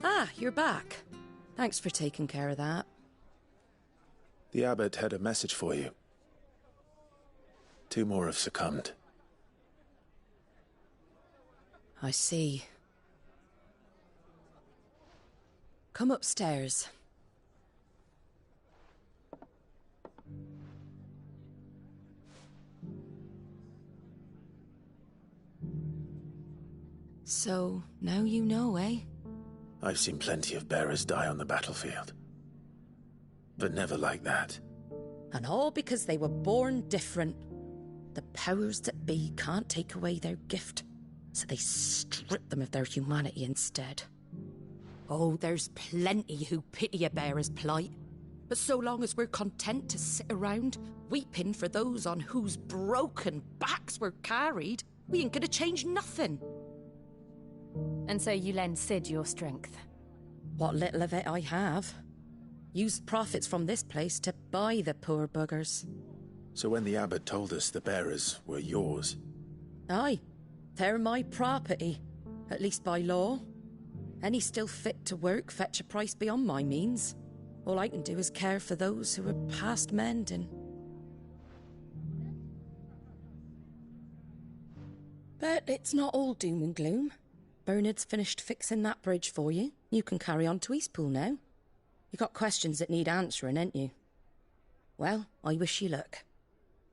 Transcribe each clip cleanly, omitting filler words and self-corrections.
Ah, you're back. Thanks for taking care of that. The abbot had a message for you. 2 more have succumbed. I see. Come upstairs. So, now you know, eh? I've seen plenty of bearers die on the battlefield. But never like that. And all because they were born different. The powers that be can't take away their gift, so they strip them of their humanity instead. Oh, there's plenty who pity a bearer's plight. But so long as we're content to sit around, weeping for those on whose broken backs we're carried, we ain't gonna change nothing. And so you lend Sid your strength? What little of it I have. Use profits from this place to buy the poor buggers. So when the abbot told us the bearers were yours... Aye, they're my property, at least by law. Any still fit to work fetch a price beyond my means. All I can do is care for those who are past mending. But it's not all doom and gloom. Bernard's finished fixing that bridge for you. You can carry on to Eastpool now. You got questions that need answering, ain't you? Well, I wish you luck.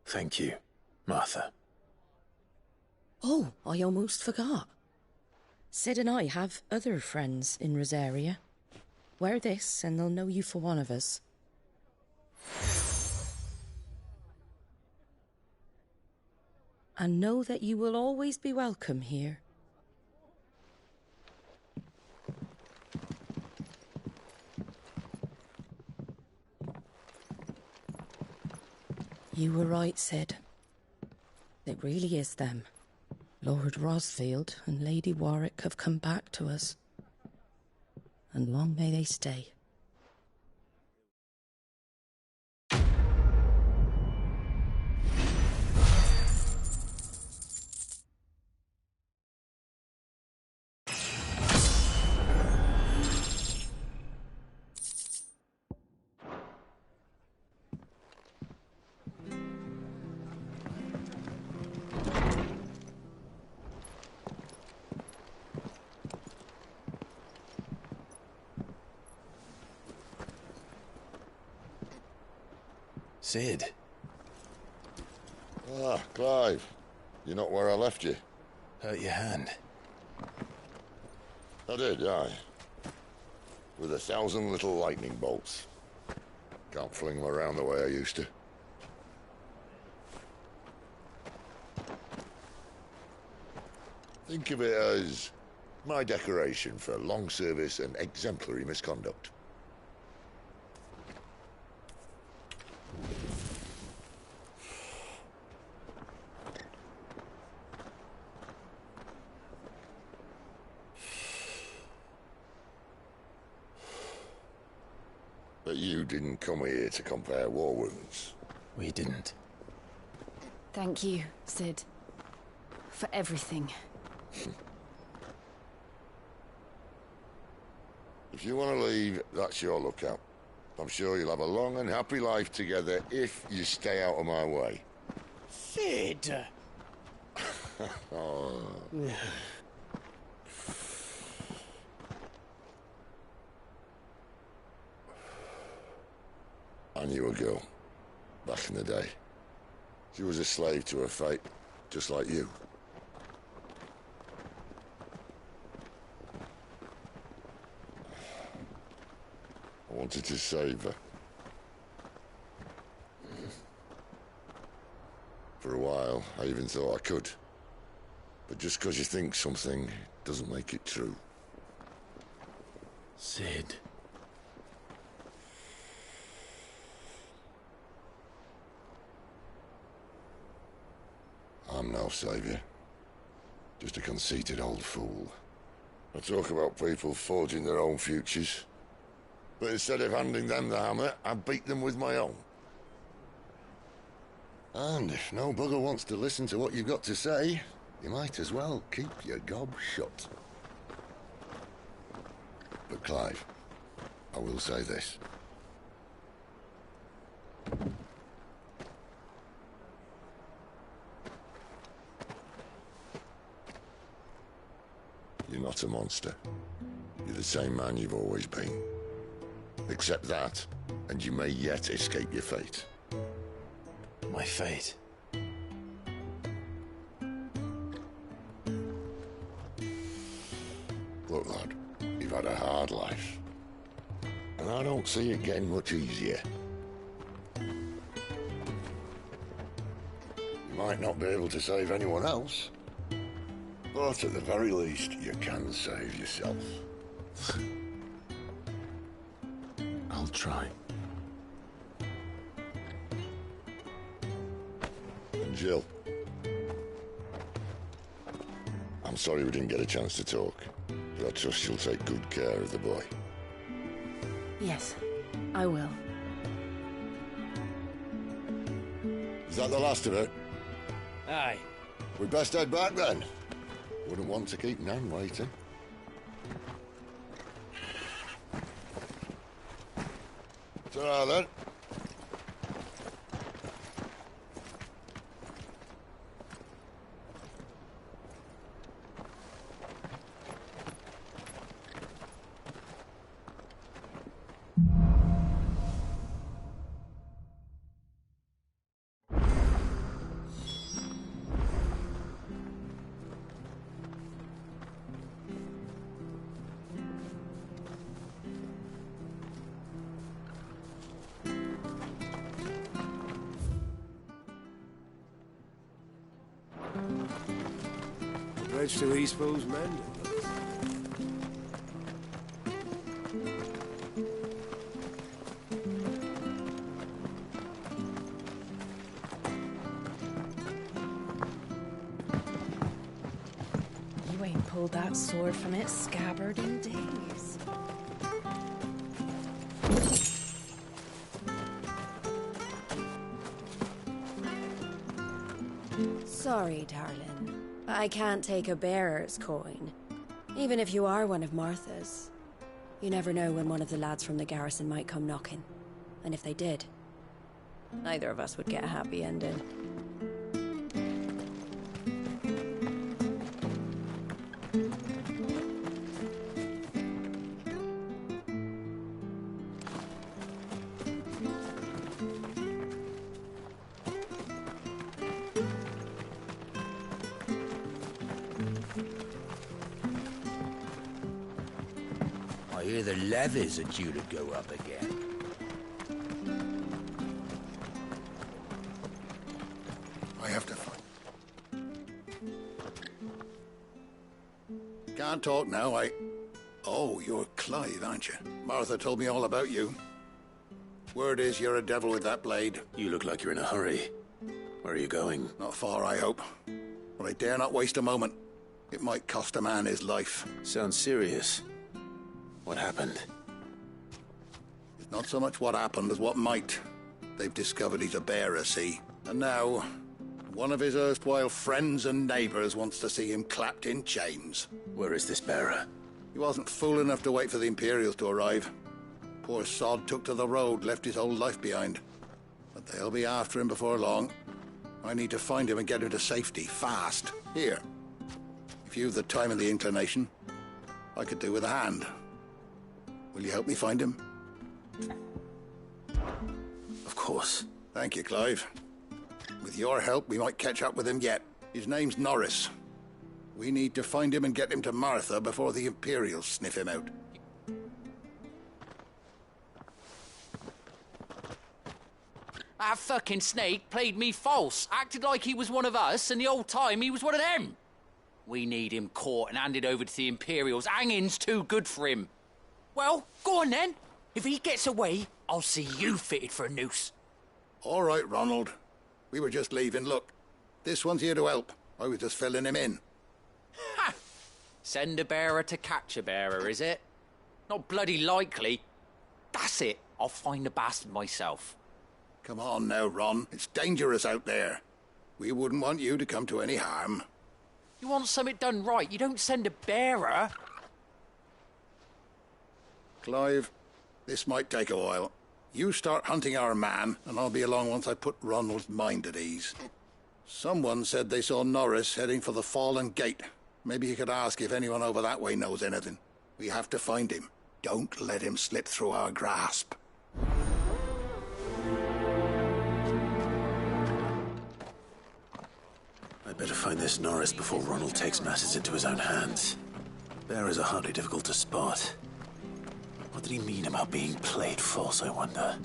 Thank you, Martha. Oh, I almost forgot. Sid and I have other friends in Rosaria. Wear this and they'll know you for one of us. And know that you will always be welcome here. You were right, Sid. It really is them. Lord Rosfield and Lady Warwick have come back to us. And long may they stay. Sid. Ah, Clive. You're not where I left you. Hurt your hand. I did, aye. With 1,000 little lightning bolts. Can't fling them around the way I used to. Think of it as my decoration for long service and exemplary misconduct. But you didn't come here to compare war wounds. We didn't. Thank you, Sid. For everything. If you want to leave, that's your lookout. I'm sure you'll have a long and happy life together if you stay out of my way. Sid! Oh. I knew a girl, back in the day. She was a slave to her fate, just like you. I wanted to save her. For a while, I even thought I could. But just because you think something doesn't make it true. Sid. I'm no savior. Just a conceited old fool. I talk about people forging their own futures. But instead of handing them the hammer, I beat them with my own. And if no bugger wants to listen to what you've got to say, you might as well keep your gob shut. But Clive, I will say this. You're not a monster. You're the same man you've always been. Accept that, and you may yet escape your fate. My fate. Look, lad, you've had a hard life. And I don't see it getting much easier. You might not be able to save anyone else, but at the very least, you can save yourself. I'll try. And Jill, I'm sorry we didn't get a chance to talk, but I trust she'll take good care of the boy. Yes, I will. Is that the last of it? Aye. We'd best head back then. Wouldn't want to keep Nan waiting. Ta-ra then. Bridge to Eastpool's mending. You ain't pulled that sword from its scabbard in days. Sorry, darling. I can't take a bearer's coin. Even if you are one of Martha's. You never know when one of the lads from the garrison might come knocking. And if they did, neither of us would get a happy ending. I hear the levies are due to go up again. I have to fight. Can't talk now, Oh, you're Clive, aren't you? Martha told me all about you. Word is you're a devil with that blade. You look like you're in a hurry. Where are you going? Not far, I hope. But I dare not waste a moment. It might cost a man his life. Sounds serious. What happened? It's not so much what happened as what might. They've discovered he's a bearer, see? And now, one of his erstwhile friends and neighbours wants to see him clapped in chains. Where is this bearer? He wasn't fool enough to wait for the Imperials to arrive. Poor sod took to the road, left his whole life behind. But they'll be after him before long. I need to find him and get him to safety, fast. Here. If you've the time and the inclination, I could do with a hand. Will you help me find him? Of course. Thank you, Clive. With your help, we might catch up with him yet. His name's Norris. We need to find him and get him to Martha before the Imperials sniff him out. That fucking snake played me false, acted like he was one of us, and the whole time he was one of them. We need him caught and handed over to the Imperials. Hanging's too good for him. Well, go on then. If he gets away, I'll see you fitted for a noose. All right, Ronald. We were just leaving. Look, this one's here to help. I was just filling him in. Ha! Send a bearer to catch a bearer, is it? Not bloody likely. That's it. I'll find the bastard myself. Come on now, Ron. It's dangerous out there. We wouldn't want you to come to any harm. You want something done right, you don't send a bearer. Clive, this might take a while. You start hunting our man, and I'll be along once I put Ronald's mind at ease. Someone said they saw Norris heading for the Fallen Gate. Maybe you could ask if anyone over that way knows anything. We have to find him. Don't let him slip through our grasp. I better find this Norris before Ronald takes matters into his own hands. Bearers are hardly difficult to spot. What did he mean about being played false, I wonder?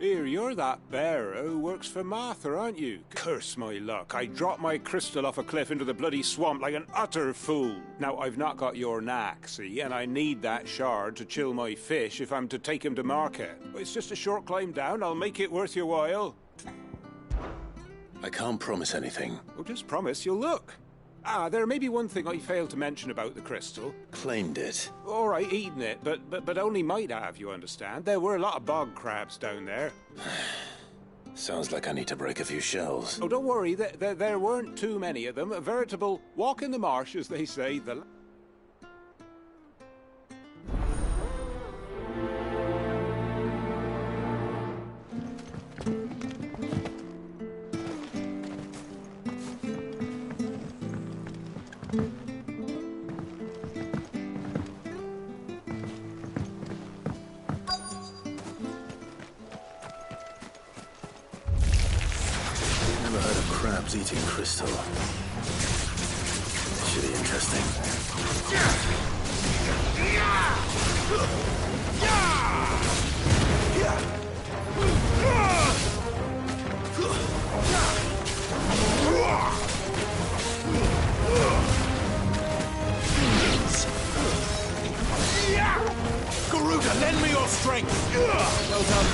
Here, you're that bearer who works for Martha, aren't you? Curse my luck. I dropped my crystal off a cliff into the bloody swamp like an utter fool. Now, I've not got your knack, see, and I need that shard to chill my fish if I'm to take him to market. It's just a short climb down. I'll make it worth your while. I can't promise anything. Well, just promise you'll look. Ah, there may be one thing I failed to mention about the crystal. Claimed it. All right, eaten it, but only might have, you understand. There were a lot of bog crabs down there. Sounds like I need to break a few shells. Oh, don't worry, there weren't too many of them. A veritable walk in the marsh, as they say. Crabs eating crystal. Should be interesting. Garuda, lend me your strength! Well done,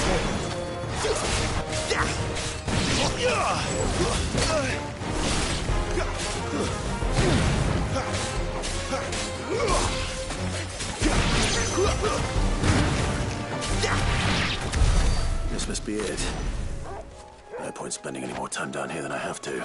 This must be it. No point spending any more time down here than I have to.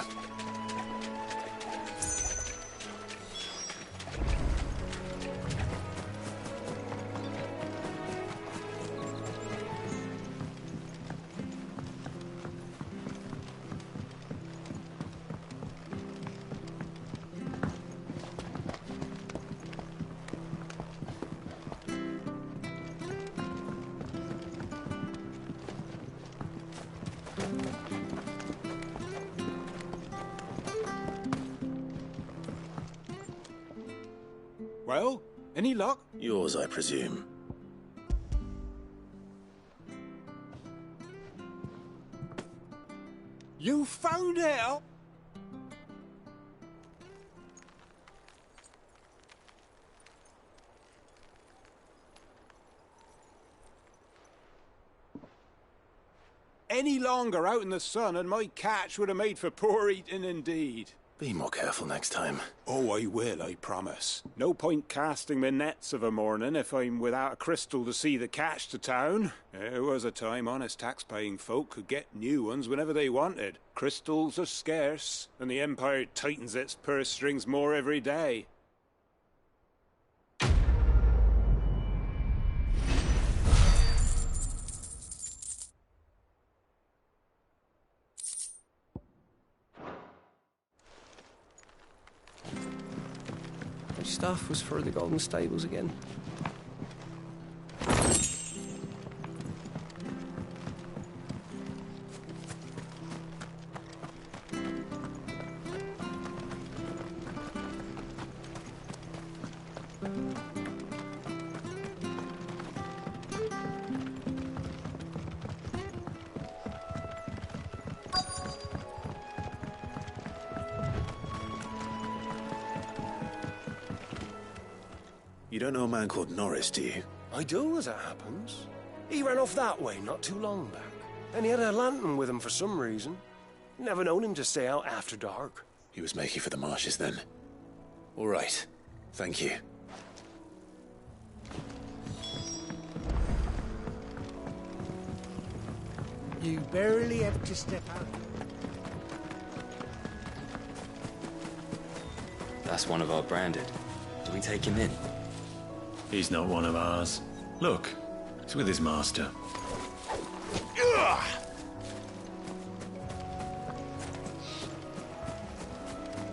Well, any luck? Yours, I presume. You found it! Any longer out in the sun and my catch would have made for poor eating indeed. Be more careful next time. Oh, I will, I promise. No point casting my nets of a morning if I'm without a crystal to see the catch to town. There was a time honest tax-paying folk could get new ones whenever they wanted. Crystals are scarce, and the Empire tightens its purse strings more every day. Stuff was for the Golden Stables again. You don't know a man called Norris, do you? I do, as it happens. He ran off that way not too long back. And he had a lantern with him for some reason. Never known him to stay out after dark. He was making for the marshes then. All right. Thank you. You barely have to step out. That's one of our branded. Do we take him in? He's not one of ours. Look, he's with his master.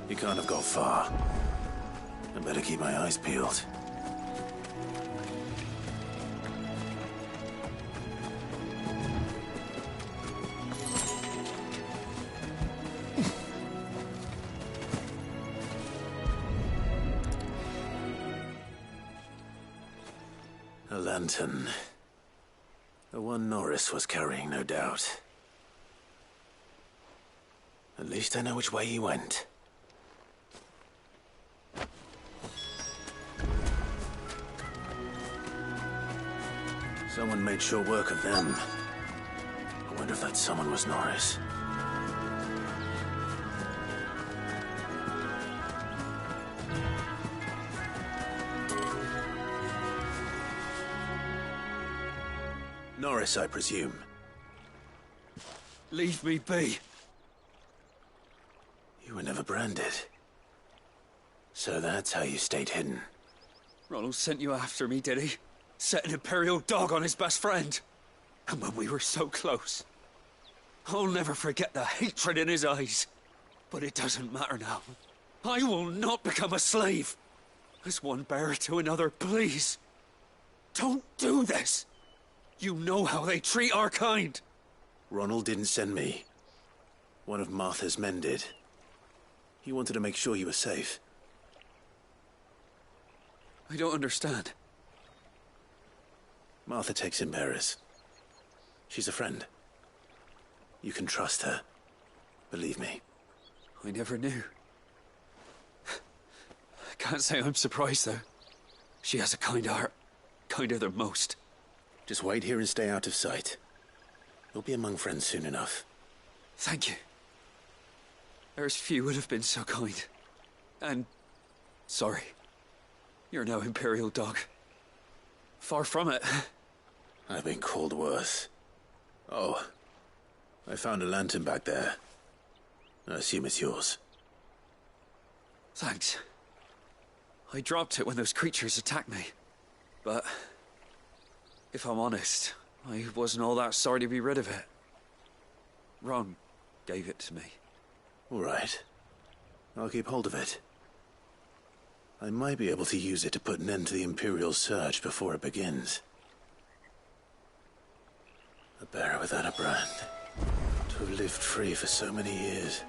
He can't have got far. I better keep my eyes peeled. A lantern. The one Norris was carrying, no doubt. At least I know which way he went. Someone made short work of them. I wonder if that someone was Norris. Norris, I presume. Leave me be. You were never branded. So that's how you stayed hidden. Ronald sent you after me, did he? Set an Imperial dog on his best friend. And when we were so close. I'll never forget the hatred in his eyes. But it doesn't matter now. I will not become a slave. As one bearer to another, please. Don't do this. You know how they treat our kind. Ronald didn't send me. One of Martha's men did. He wanted to make sure you were safe. I don't understand. Martha takes in bearers. She's a friend. You can trust her. Believe me. I never knew. I can't say I'm surprised, though. She has a kind heart. Kinder than most. Just wait here and stay out of sight. You'll be among friends soon enough. Thank you. There's few would have been so kind. And... sorry. You're no Imperial dog. Far from it. I've been called worse. Oh. I found a lantern back there. I assume it's yours. Thanks. I dropped it when those creatures attacked me. But... if I'm honest, I wasn't all that sorry to be rid of it. Ron gave it to me. All right. I'll keep hold of it. I might be able to use it to put an end to the Imperial surge before it begins. A bearer without a brand. To have lived free for so many years.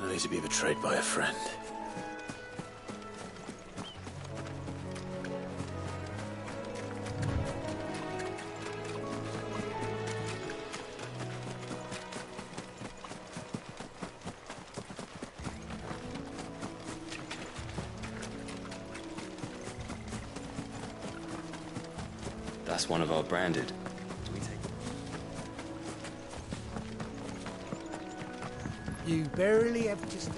Only to be betrayed by a friend. That's one of our branded. Do we take it? You barely have to step.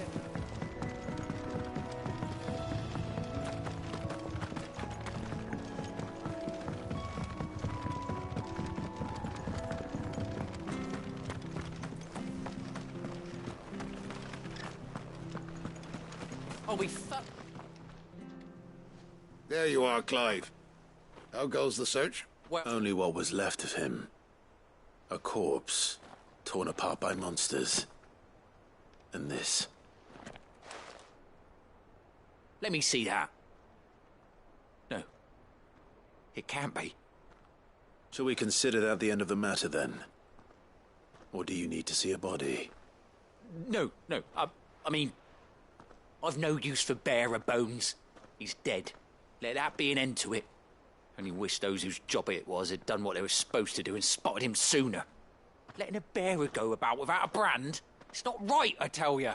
Oh, we fuck. There you are, Clive. How goes the search? Well, only what was left of him. A corpse, torn apart by monsters. And this. Let me see that. No. It can't be. Shall we consider that the end of the matter, then? Or do you need to see a body? No. I mean... I've no use for bearer bones. He's dead. Let that be an end to it. Only wish those whose job it was had done what they were supposed to do and spotted him sooner. Letting a bearer go about without a brand? It's not right, I tell you.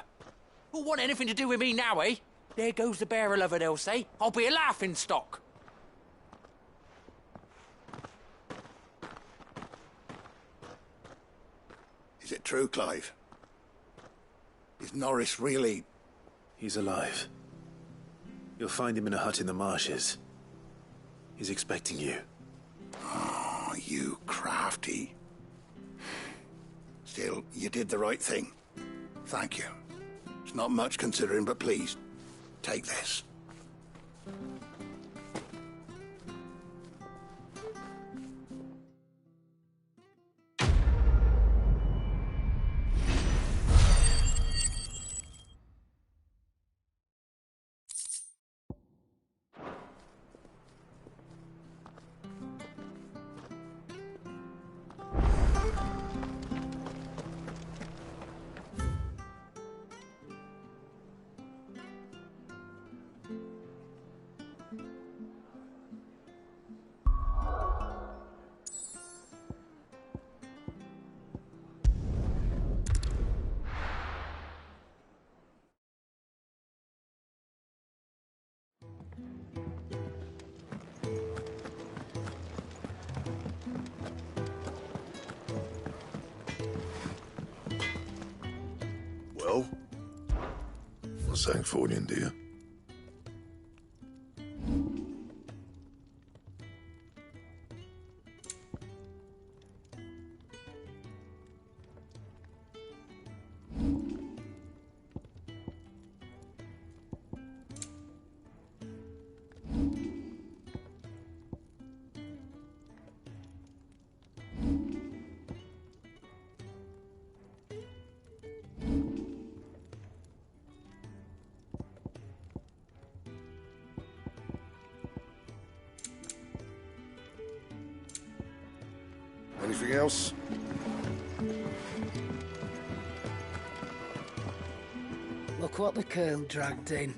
Who'll want anything to do with me now, eh? There goes the bearer lover, they'll say. I'll be a laughingstock. Is it true, Clive? Is Norris really... He's alive. You'll find him in a hut in the marshes. He's expecting you. Oh, you crafty. Still, you did the right thing. Thank you. It's not much considering, but please, take this. Well? What's that for you, dear? Anything else? Look what the curl dragged in.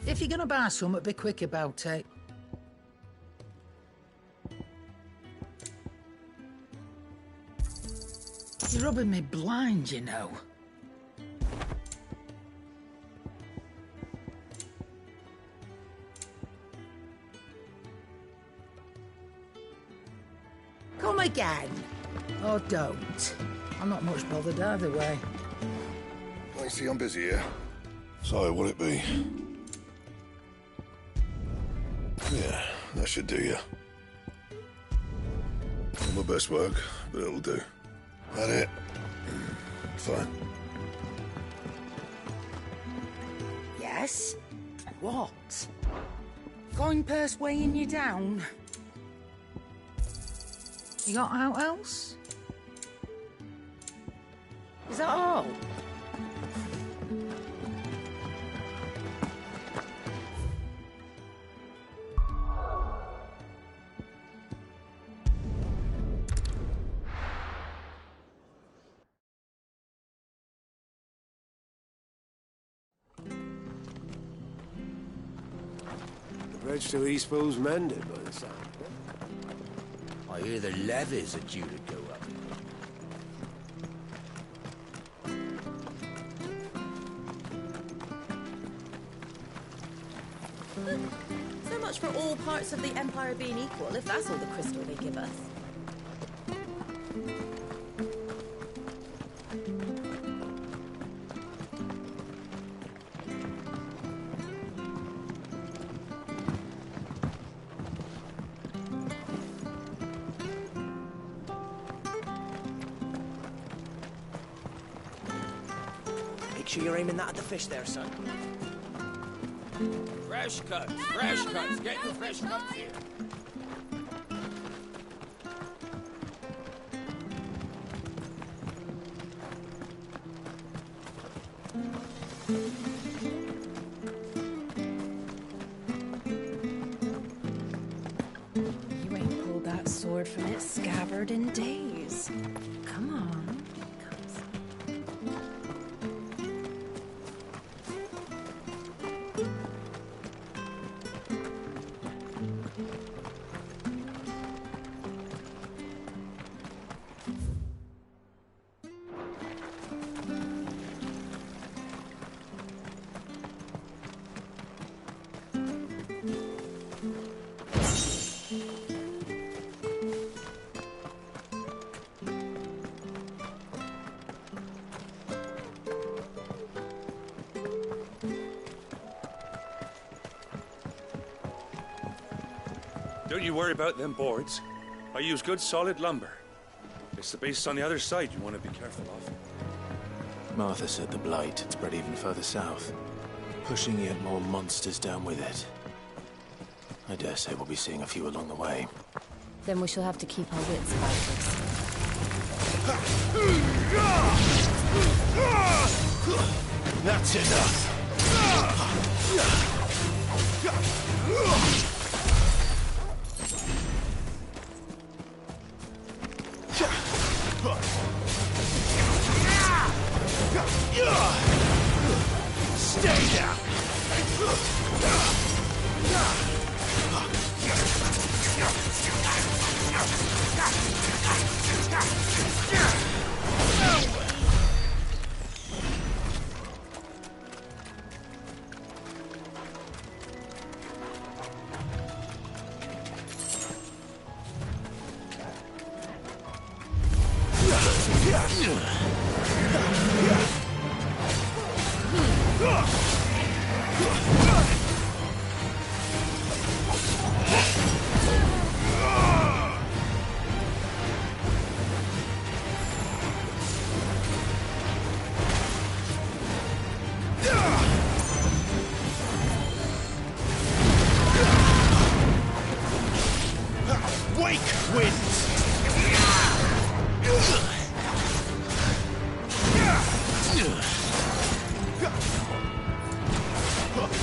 If you're gonna buy something, be quick about it. You're rubbing me blind, you know. Come again. Or don't. I'm not much bothered either way. I see I'm busy here. So, what'll it be? Yeah, that should do you. Not my best work, but it'll do. That it? Fine. Yes? What? Coin purse weighing you down? You got out else? Is that all? The bridge to Eastpool's mended by the sound. I hear the levies are due to go up. So much for all parts of the Empire being equal, if that's all the crystal they give us. Make sure you're aiming that at the fish there, son. Fresh cuts, get the fresh cuts here. You ain't pulled that sword from its scabbard in days. Come on. Don't you worry about them boards. I use good solid lumber. It's the beasts on the other side you want to be careful of. Martha said the blight had spread even further south. pushing yet more monsters down with it. I dare say we'll be seeing a few along the way. Then we shall have to keep our wits about us. That's enough! Stay down!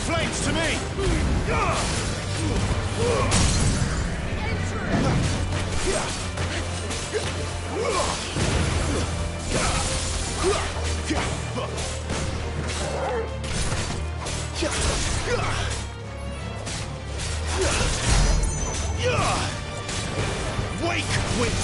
Flames to me! Wake, Wind!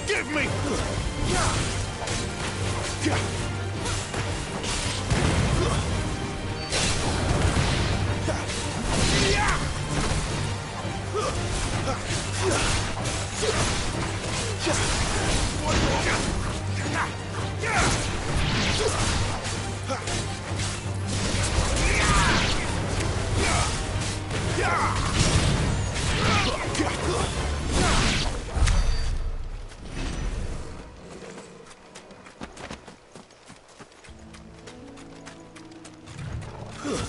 Give me!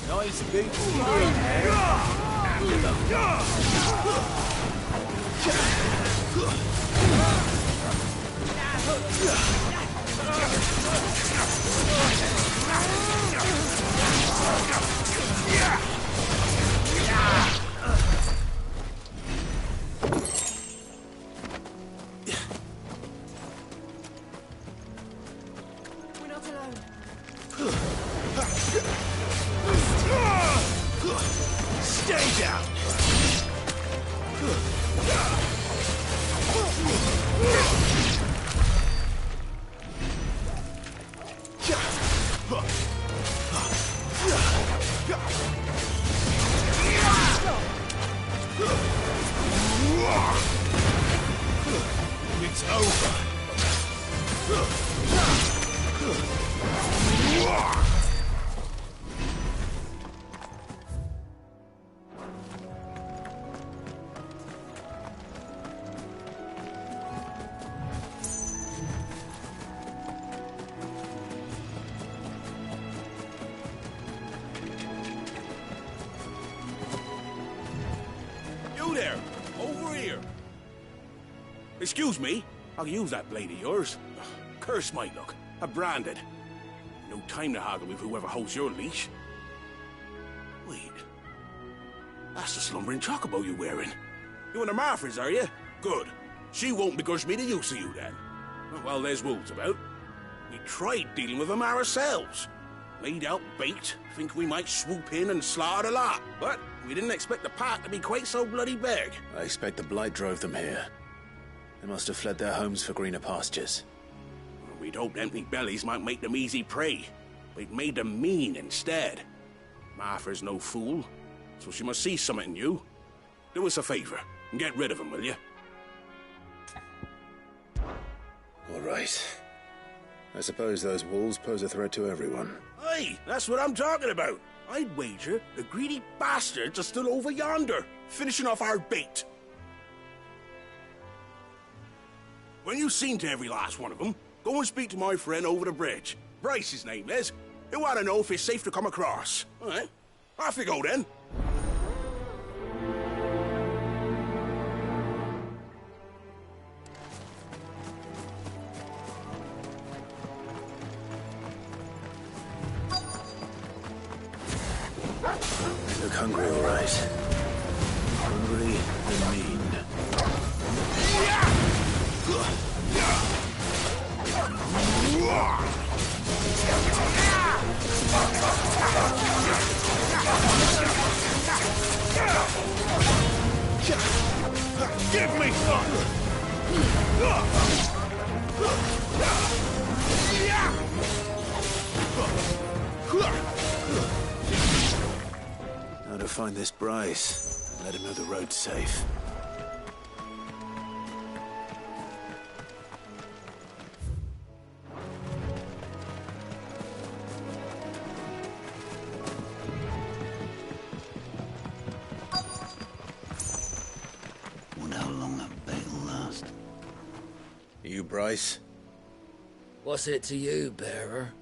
Nice big slide there. We're not alone. Stay down! Excuse me? I'll use that blade of yours. Curse my luck. I'm branded. No time to haggle with whoever holds your leash. Wait. That's the slumbering chocobo you're wearing. You one of Martha's, are you? Good. She won't begrudge me the use of you, then. Well, there's wolves about. We tried dealing with them ourselves. Laid out bait, think we might swoop in and slaughter the lot. But we didn't expect the pack to be quite so bloody big. I expect the blight drove them here. They must have fled their homes for greener pastures. We'd hoped empty bellies might make them easy prey, but it made them mean instead. Martha's no fool, so she must see something in you. Do us a favor and get rid of them, will you? All right. I suppose those wolves pose a threat to everyone. Aye, that's what I'm talking about. I'd wager the greedy bastards are still over yonder, finishing off our bait. When you've seen to every last one of them, go and speak to my friend over the bridge. Bryce, his name is. He'll want to know if it's safe to come across. All right, off you go then. They look hungry, all right. Hungry and mean. Give me some! Now to find this Bryce and let him know the road's safe. Wonder how long that bait will last. You, Bryce? What's it to you, bearer?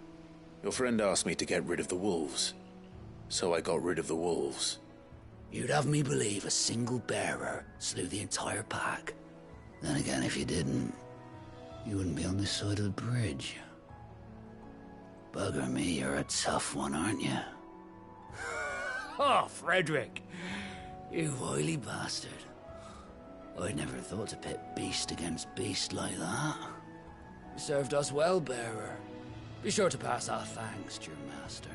Your friend asked me to get rid of the wolves. So I got rid of the wolves. You'd have me believe a single bearer slew the entire pack. Then again, if you didn't, you wouldn't be on this side of the bridge. Bugger me, you're a tough one, aren't you? Oh, Frederick! You wily bastard. I'd never thought to pit beast against beast like that. You served us well, bearer. Be sure to pass our thanks to your master.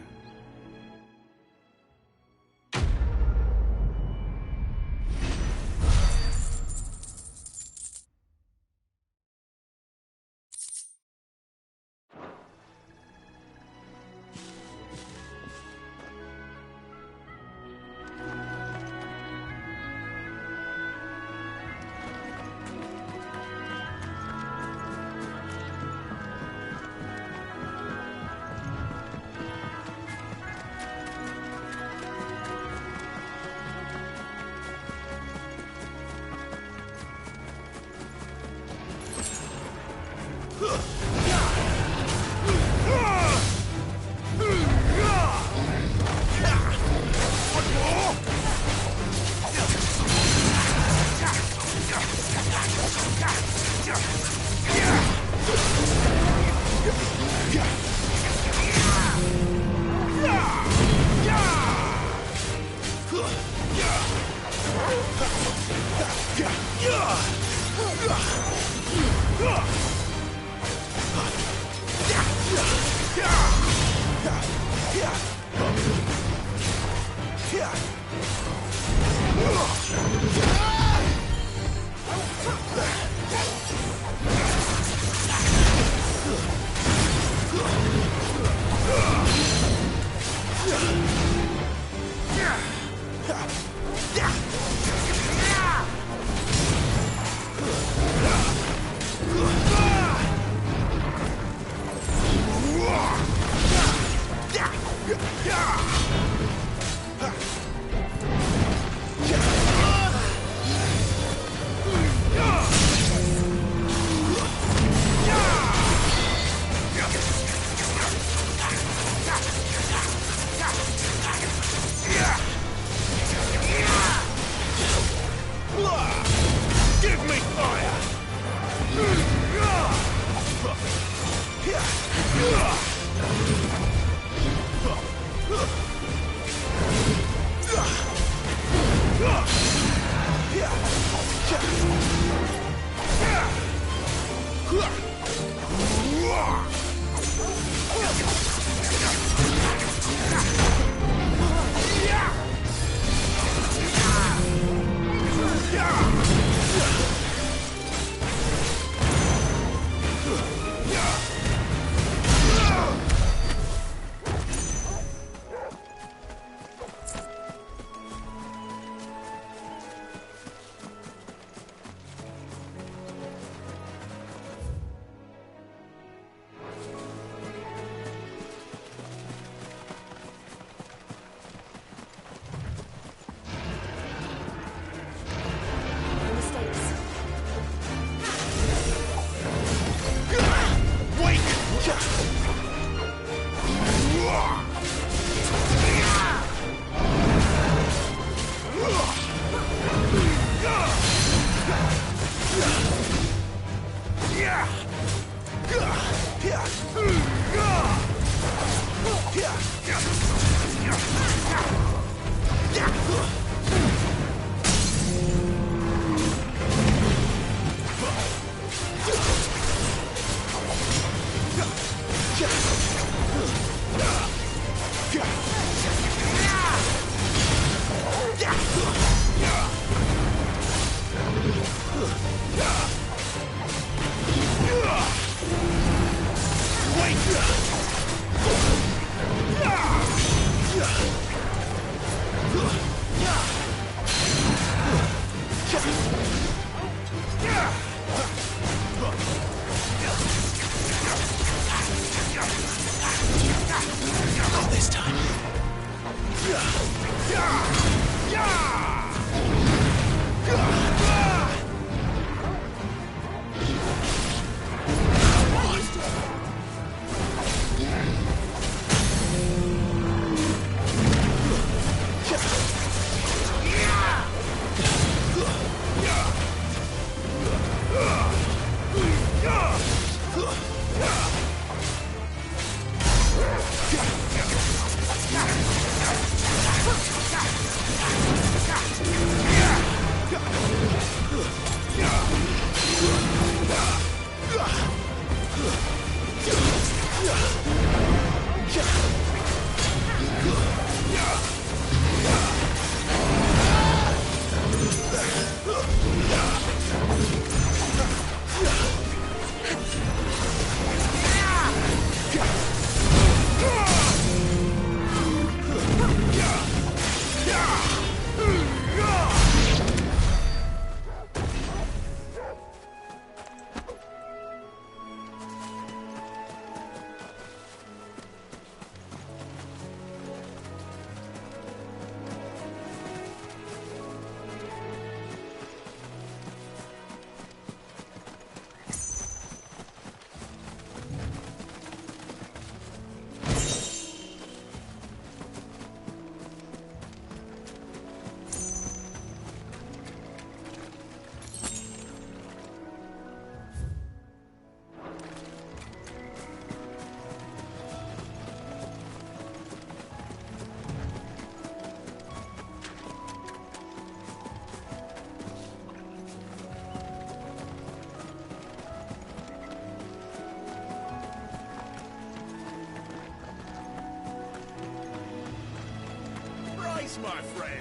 Bryce, my friend.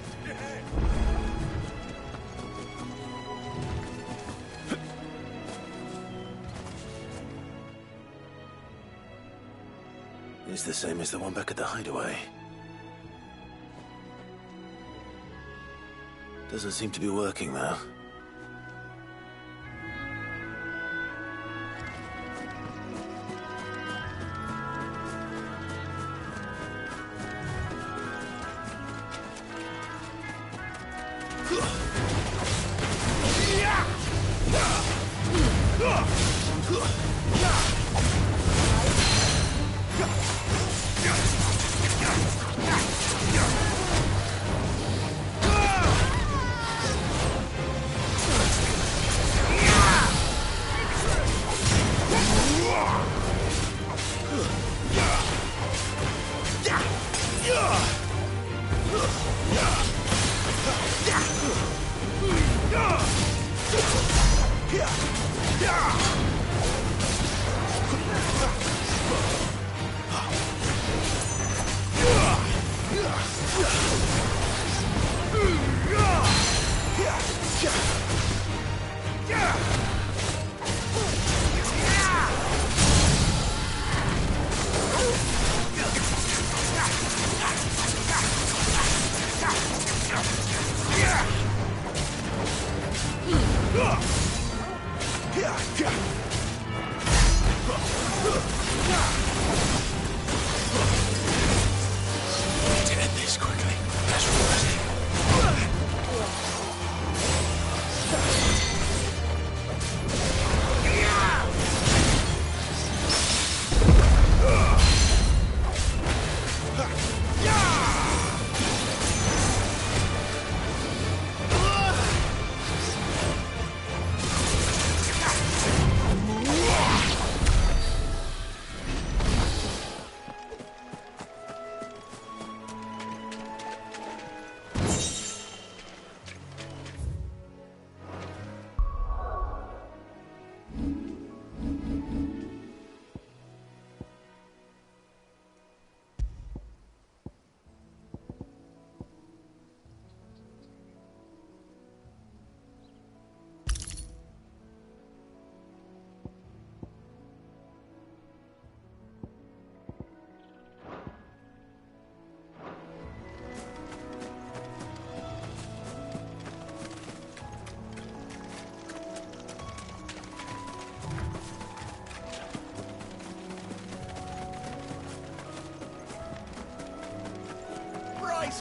It's the same as the one back at the hideaway. Doesn't seem to be working, though.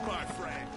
My friend.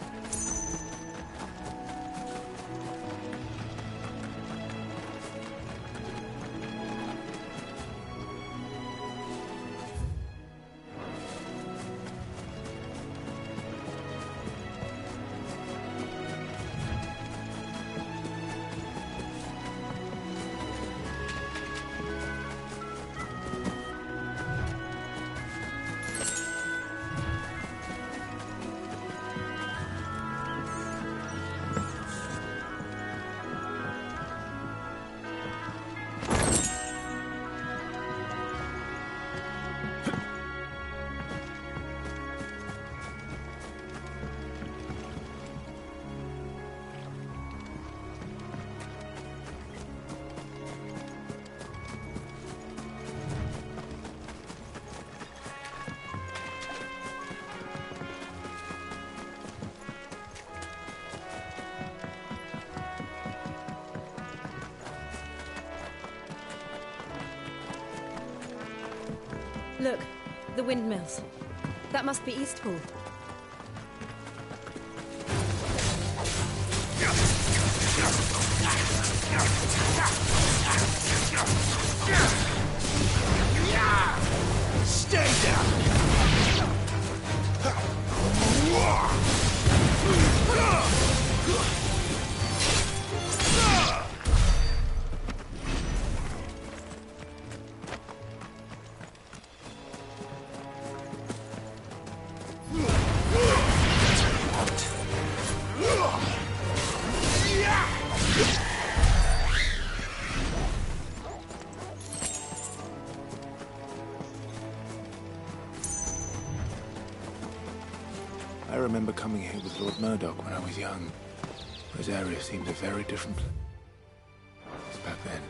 Look, the windmills. That must be Eastpool. Stay down! at Murdoch when I was young. Those areas seemed a very different place back then.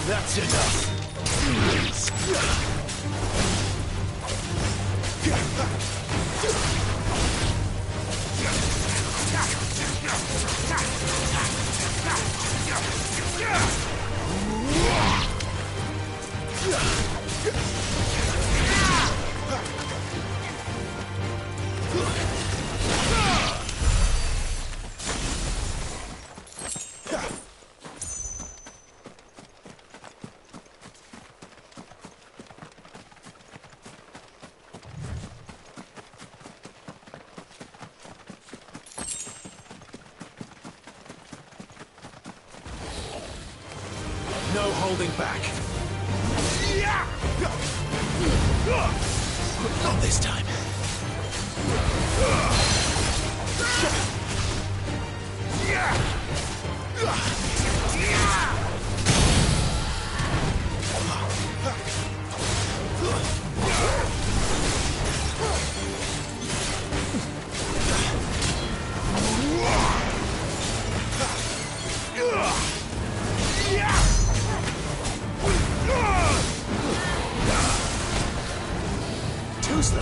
That's enough. No holding back. Not this time. Too slow.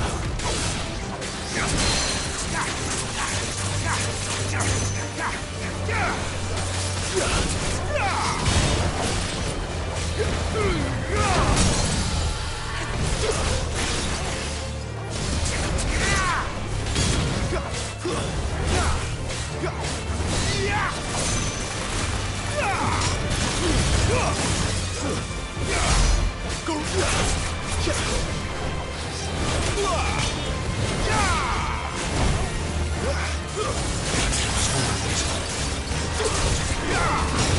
Yeah!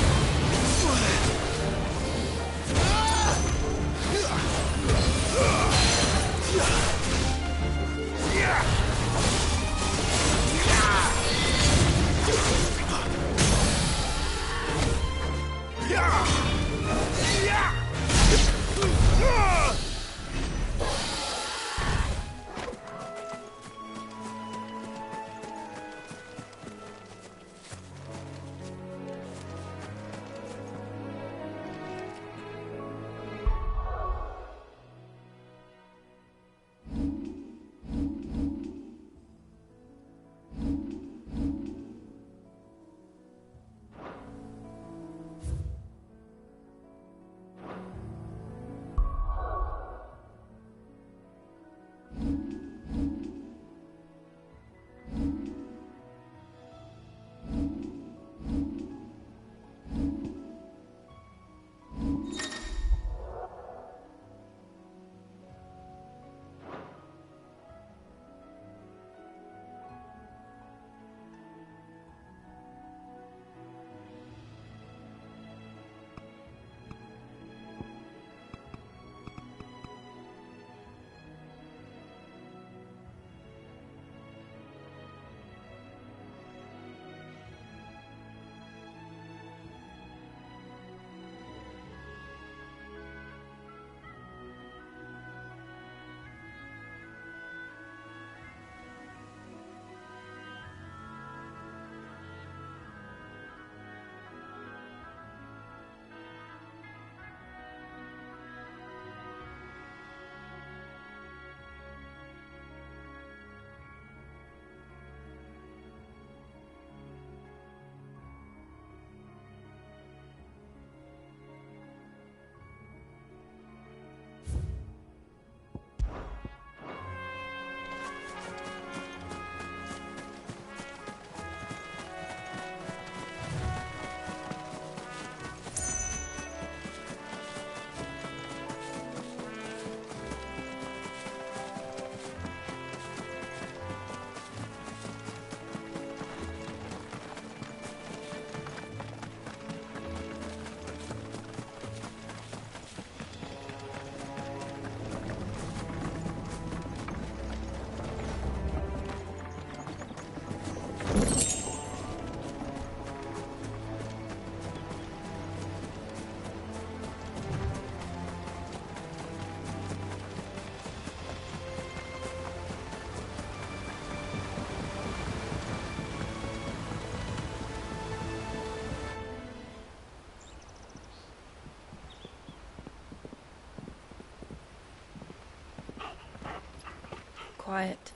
quiet,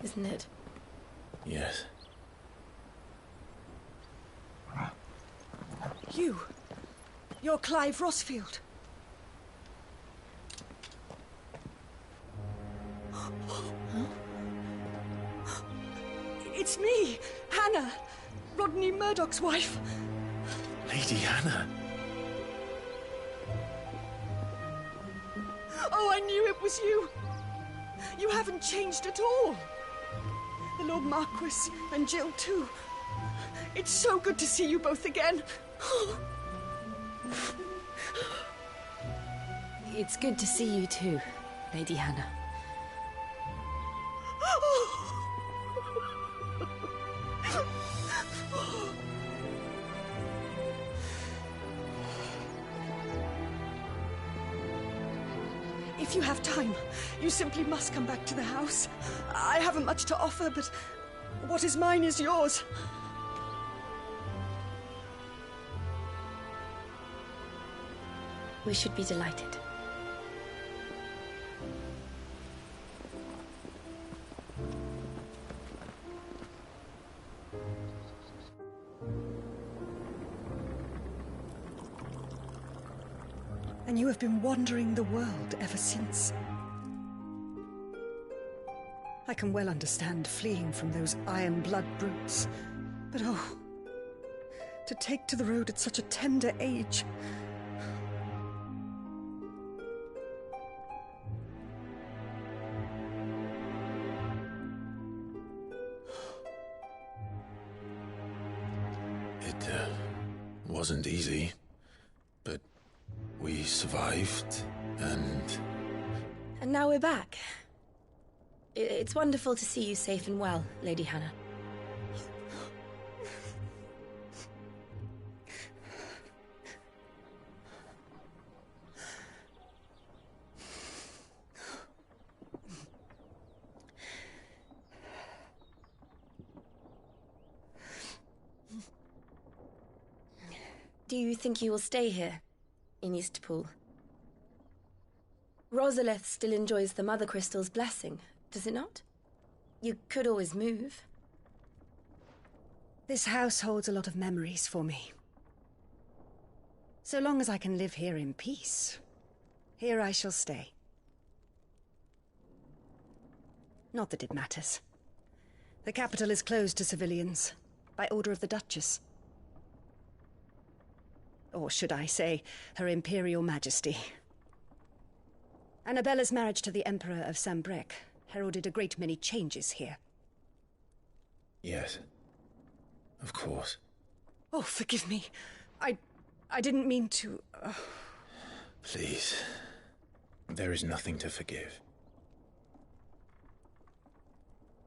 isn't it? Yes. You're Clive Rossfield. It's me, Hannah, Rodney Murdoch's wife. Lady Hannah. Oh, I knew it was you. You haven't changed at all. The Lord Marquis and Jill too. It's so good to see you both again. It's good to see you too, Lady Hannah. If you have time, you simply must come back to the house. I haven't much to offer, but what is mine is yours. We should be delighted. And you have been wandering the world ever since. I can well understand fleeing from those iron blood brutes, but oh, to take to the road at such a tender age. It wasn't easy, but we survived, and now we're back. It's wonderful to see you safe and well, Lady Hannah. Do you think you will stay here, in Eastpool? Rosalith still enjoys the Mother Crystal's blessing, does it not? You could always move. This house holds a lot of memories for me. So long as I can live here in peace, here I shall stay. Not that it matters. The capital is closed to civilians, by order of the Duchess. Or should I say, Her Imperial Majesty. Annabella's marriage to the Emperor of Sambrec heralded a great many changes here. yes, of course. Oh, forgive me. I didn't mean to... Please, there is nothing to forgive.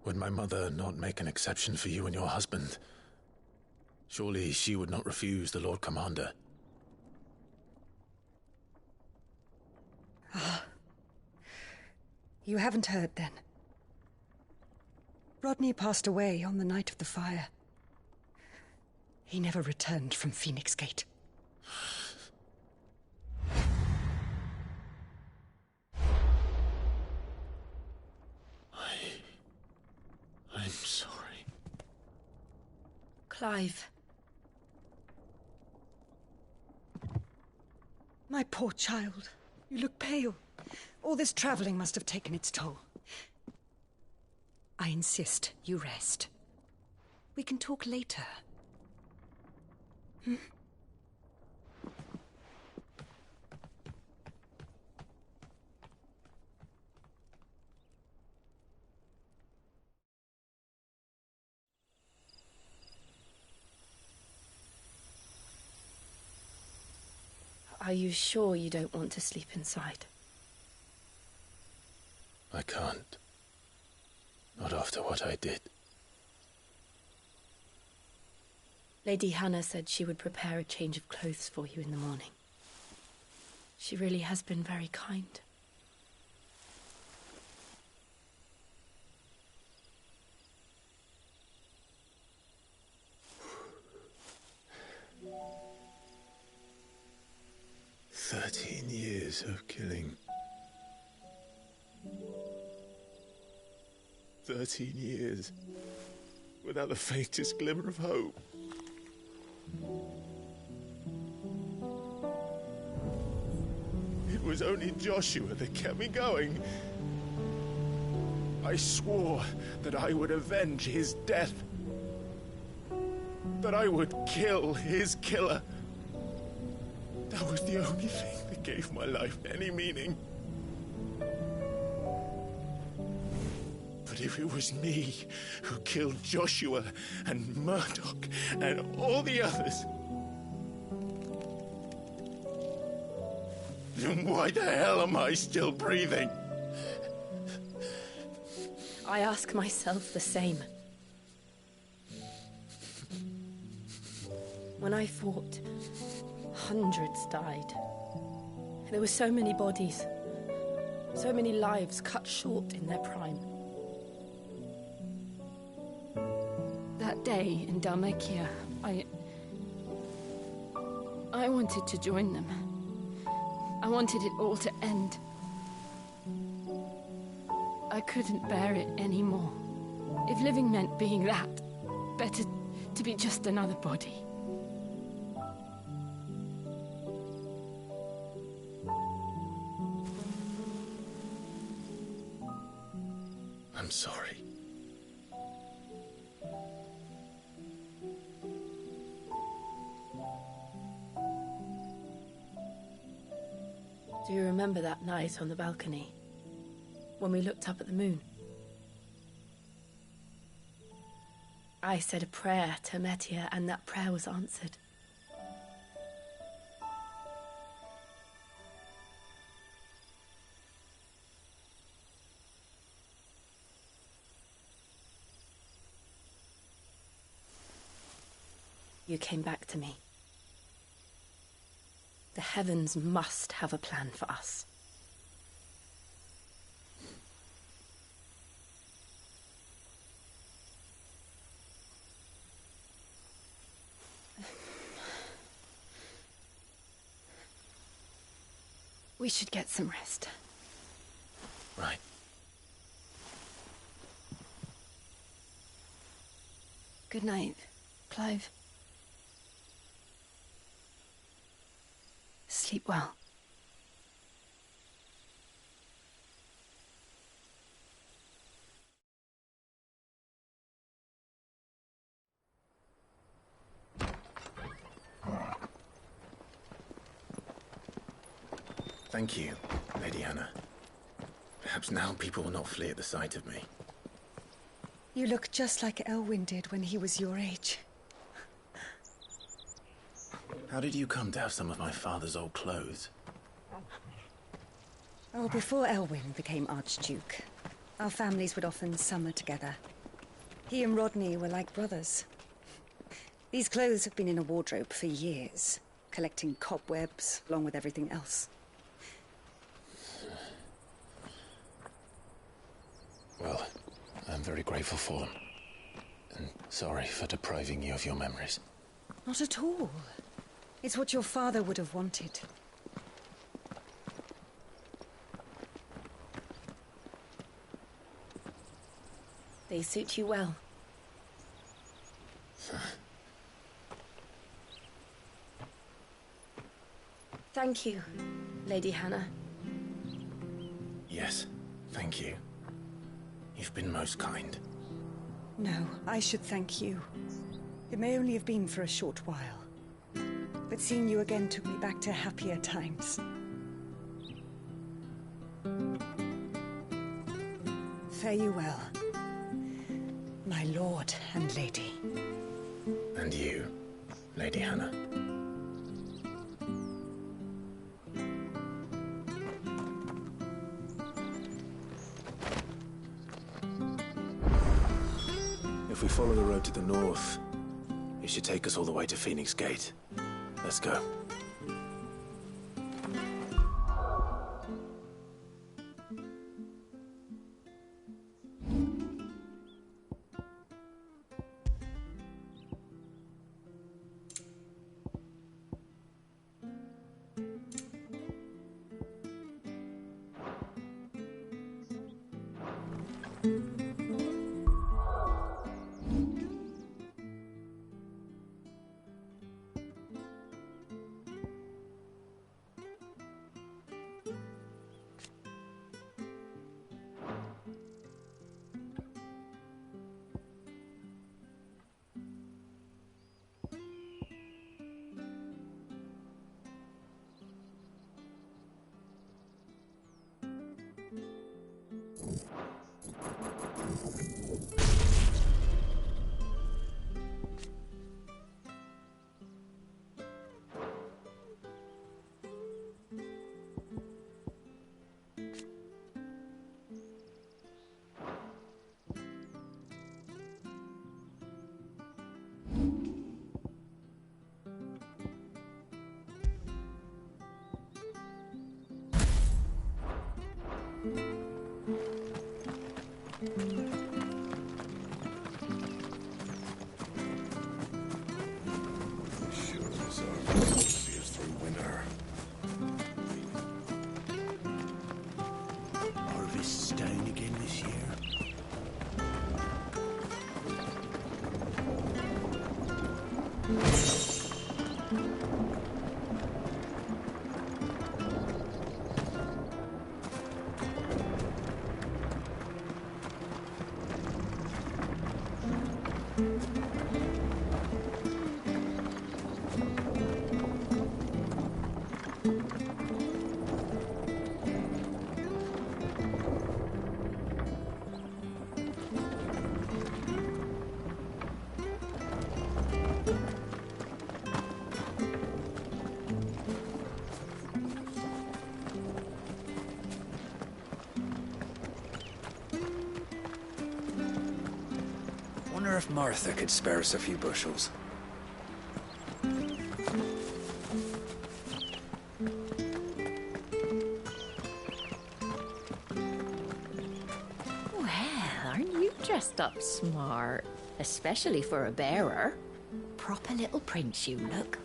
Would my mother not make an exception for you and your husband? Surely she would not refuse the Lord Commander. You haven't heard, then. Rodney passed away on the night of the fire. He never returned from Phoenix Gate. I'm sorry. Clive. My poor child. You look pale. All this traveling must have taken its toll. I insist you rest. We can talk later. Hmm? Are you sure you don't want to sleep inside? I can't. Not after what I did. Lady Hannah said she would prepare a change of clothes for you in the morning. She really has been very kind. "13 years of killing. 13 years, without the faintest glimmer of hope. It was only Joshua that kept me going. I swore that I would avenge his death. That I would kill his killer. That was the only thing that gave my life any meaning. But if it was me who killed Joshua and Murdoch and all the others, then why the hell am I still breathing? I ask myself the same. When I fought, hundreds died. There were so many bodies, so many lives cut short in their prime. That day in Dalmacia, I wanted to join them. I wanted it all to end. I couldn't bear it anymore. If living meant being that, better to be just another body. I'm sorry. Do you remember that night on the balcony, when we looked up at the moon? I said a prayer to Metia, and that prayer was answered. You came back to me. The heavens must have a plan for us. We should get some rest. Right. Good night, Clive. Sleep well. Thank you, Lady Hannah. Perhaps now people will not flee at the sight of me. You look just like Elwyn did when he was your age. How did you come to have some of my father's old clothes? Oh, before Elwyn became Archduke, our families would often summer together. He and Rodney were like brothers. These clothes have been in a wardrobe for years, collecting cobwebs along with everything else. Well, I'm very grateful for them. And sorry for depriving you of your memories. Not at all. It's what your father would have wanted. They suit you well. Thank you, Lady Hannah. Yes, thank you. You've been most kind. No, I should thank you. It may only have been for a short while, but seeing you again took me back to happier times. Fare you well, my lord and lady. And you, Lady Hannah. If we follow the road to the north, it should take us all the way to Phoenix Gate. Let's go. Serve will see us through winter. Harvest's down again this year. Wonder if Martha could spare us a few bushels. Well, aren't you dressed up smart? Especially for a bearer. Proper little prince you look.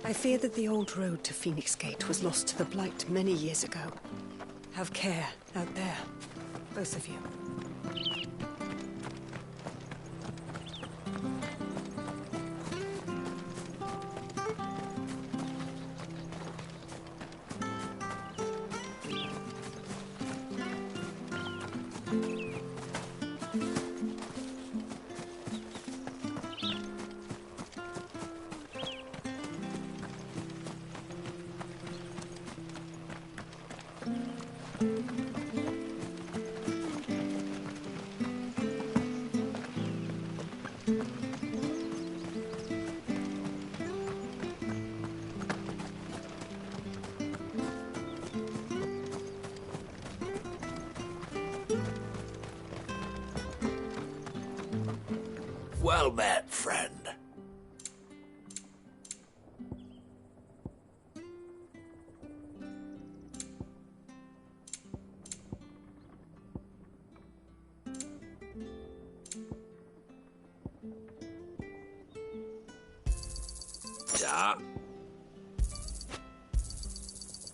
I fear that the old road to Phoenix Gate was lost to the Blight many years ago. Have care out there, both of you. Well met, friend. Yeah.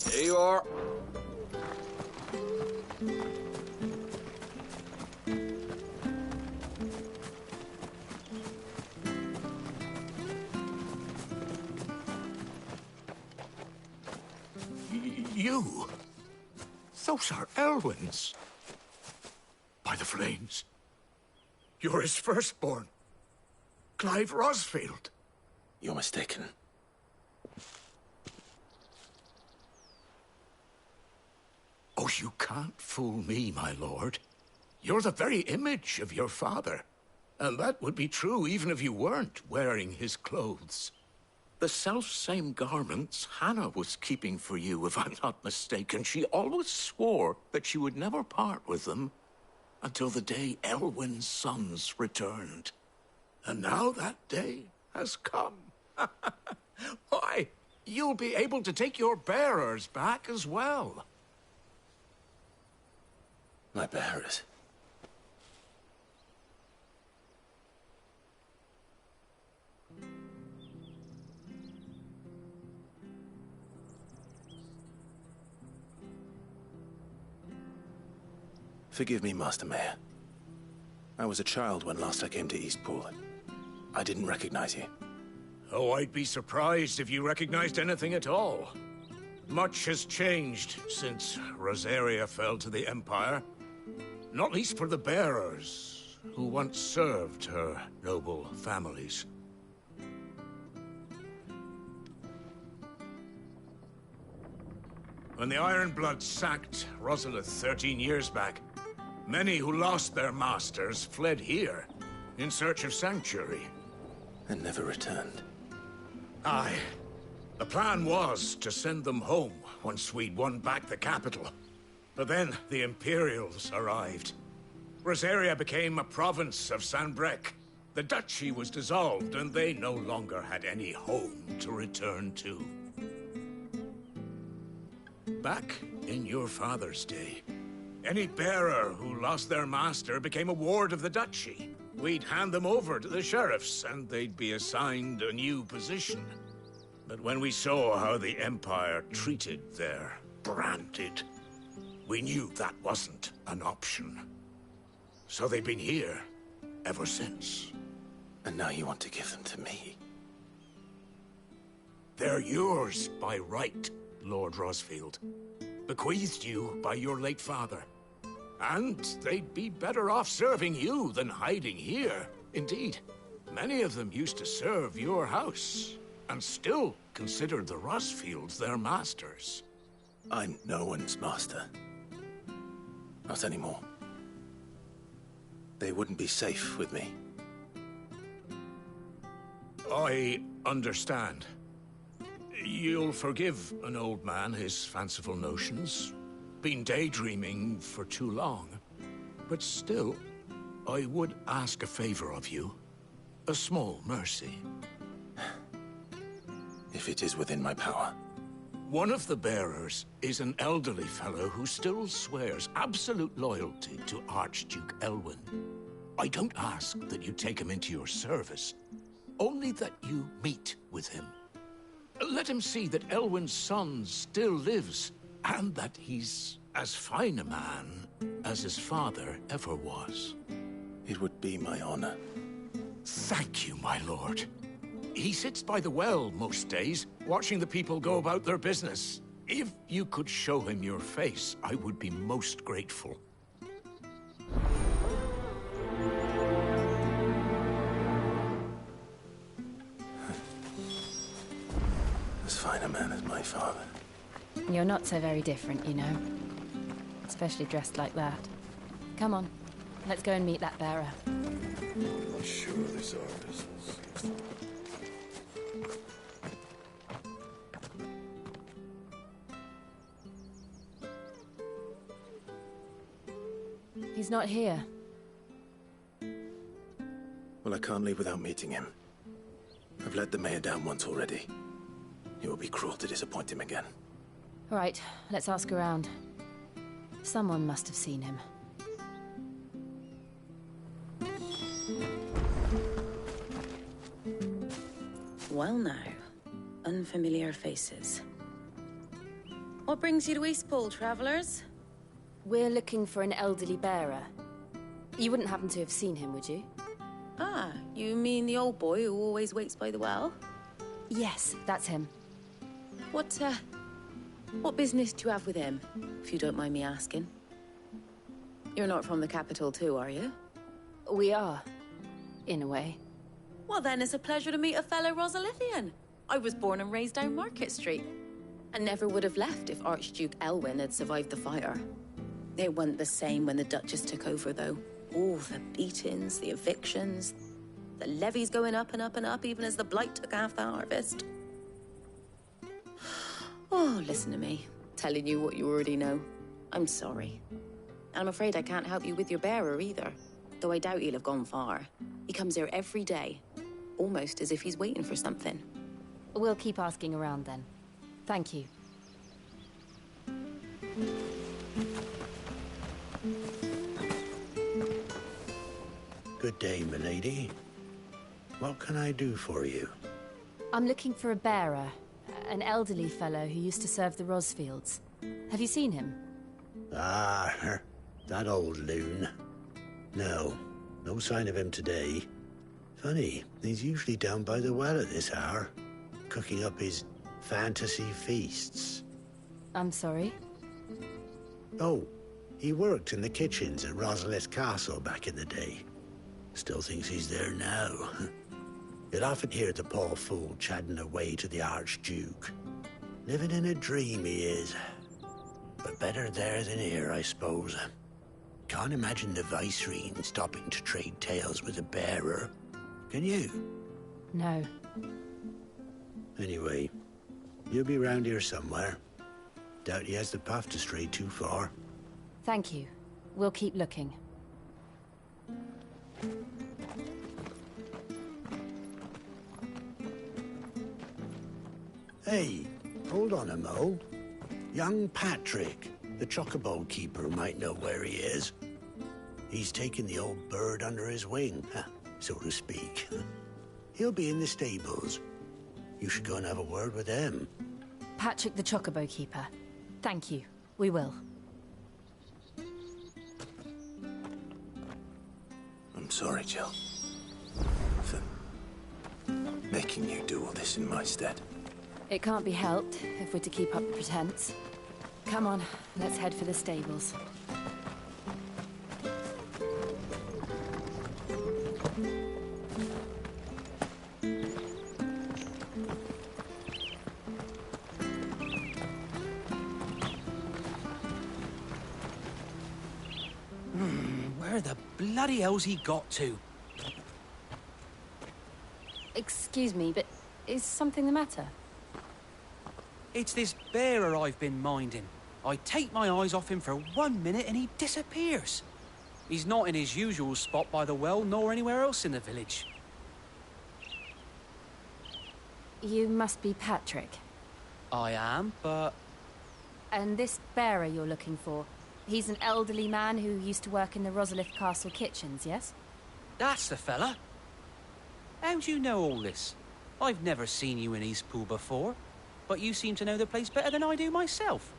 Here you are. You? Those are Elwyn's. By the flames. You're his firstborn. Clive Rosfield. You're mistaken. Oh, you can't fool me, my lord. You're the very image of your father. And that would be true even if you weren't wearing his clothes. The self-same garments Hannah was keeping for you, if I'm not mistaken. She always swore that she would never part with them until the day Elwyn's sons returned. And now that day has come. Why, you'll be able to take your bearers back as well. My bearers? Forgive me, Master Mayor. I was a child when last I came to Eastpool. I didn't recognize you. Oh, I'd be surprised if you recognized anything at all. Much has changed since Rosaria fell to the Empire. Not least for the bearers, who once served her noble families. When the Ironbloods sacked Rosalith 13 years back, many who lost their masters fled here in search of sanctuary. And never returned. Aye. The plan was to send them home once we'd won back the capital. But then the Imperials arrived. Rosaria became a province of Sanbreque, The duchy was dissolved, and they no longer had any home to return to. Back in your father's day, any bearer who lost their master became a ward of the duchy. We'd hand them over to the sheriffs, and they'd be assigned a new position. But when we saw how the Empire treated their branded, we knew that wasn't an option. So they've been here ever since. And now you want to give them to me? They're yours by right, Lord Rosfield. Bequeathed you by your late father. And they'd be better off serving you than hiding here. Indeed, many of them used to serve your house, and still considered the Rosfields their masters. I'm no one's master. Not anymore. They wouldn't be safe with me. I understand. You'll forgive an old man his fanciful notions. Been daydreaming for too long. But still, I would ask a favor of you. A small mercy. If it is within my power. One of the bearers is an elderly fellow who still swears absolute loyalty to Archduke Elwyn. I don't ask that you take him into your service, only that you meet with him. Let him see that Elwyn's son still lives, and that he's as fine a man as his father ever was. It would be my honor. Thank you, my lord. He sits by the well most days, watching the people go about their business. If you could show him your face, I would be most grateful. As fine a man as my father. You're not so very different, you know. Especially dressed like that. Come on, let's go and meet that bearer. I'm not sure this artist is... He's not here. Well, I can't leave without meeting him. I've let the mayor down once already. It would be cruel to disappoint him again. All right, let's ask around. Someone must have seen him. Well now, unfamiliar faces. What brings you to Eastpool, travelers? We're looking for an elderly bearer. You wouldn't happen to have seen him, would you? Ah, you mean the old boy who always waits by the well? Yes, that's him. What business do you have with him, if you don't mind me asking? You're not from the capital too, are you? We are, in a way. Well then, it's a pleasure to meet a fellow Rosalithian. I was born and raised down Market Street, and never would have left if Archduke Elwyn had survived the fire. It wasn't the same when the Duchess took over, though. All the beatings, the evictions, the levies going up and up and up, even as the blight took half the harvest. Oh, listen to me, telling you what you already know. I'm sorry. And I'm afraid I can't help you with your bearer either, though I doubt he'll have gone far. He comes here every day, almost as if he's waiting for something. We'll keep asking around then. Thank you. Good day, milady. What can I do for you? I'm looking for a bearer. An elderly fellow who used to serve the Rosfields. Have you seen him? Ah, that old loon. No sign of him today. Funny, he's usually down by the well at this hour, cooking up his fantasy feasts. I'm sorry? Oh, he worked in the kitchens at Rosalith Castle back in the day. Still thinks he's there now. You'll often hear the poor fool chatting away to the Archduke. Living in a dream he is. But better there than here, I suppose. Can't imagine the Viceroy stopping to trade tales with a bearer. Can you? No. Anyway, he'll be round here somewhere. Doubt he has the puff to stray too far. Thank you. We'll keep looking. Hey, hold on a mo. Young Patrick, the chocobo keeper, might know where he is. He's taken the old bird under his wing, so to speak. He'll be in the stables. You should go and have a word with him. Patrick the chocobo keeper. Thank you. We will. I'm sorry, Jill. For making you do all this in my stead. It can't be helped if we're to keep up the pretense. Come on, let's head for the stables. Where the bloody hell's he got to? Excuse me, but is something the matter? It's this bearer I've been minding. I take my eyes off him for 1 minute and he disappears. He's not in his usual spot by the well, nor anywhere else in the village. You must be Patrick. I am, but... And this bearer you're looking for, he's an elderly man who used to work in the Rosalith Castle kitchens, yes? That's the fella. How do you know all this? I've never seen you in Eastpool before, but you seem to know the place better than I do myself.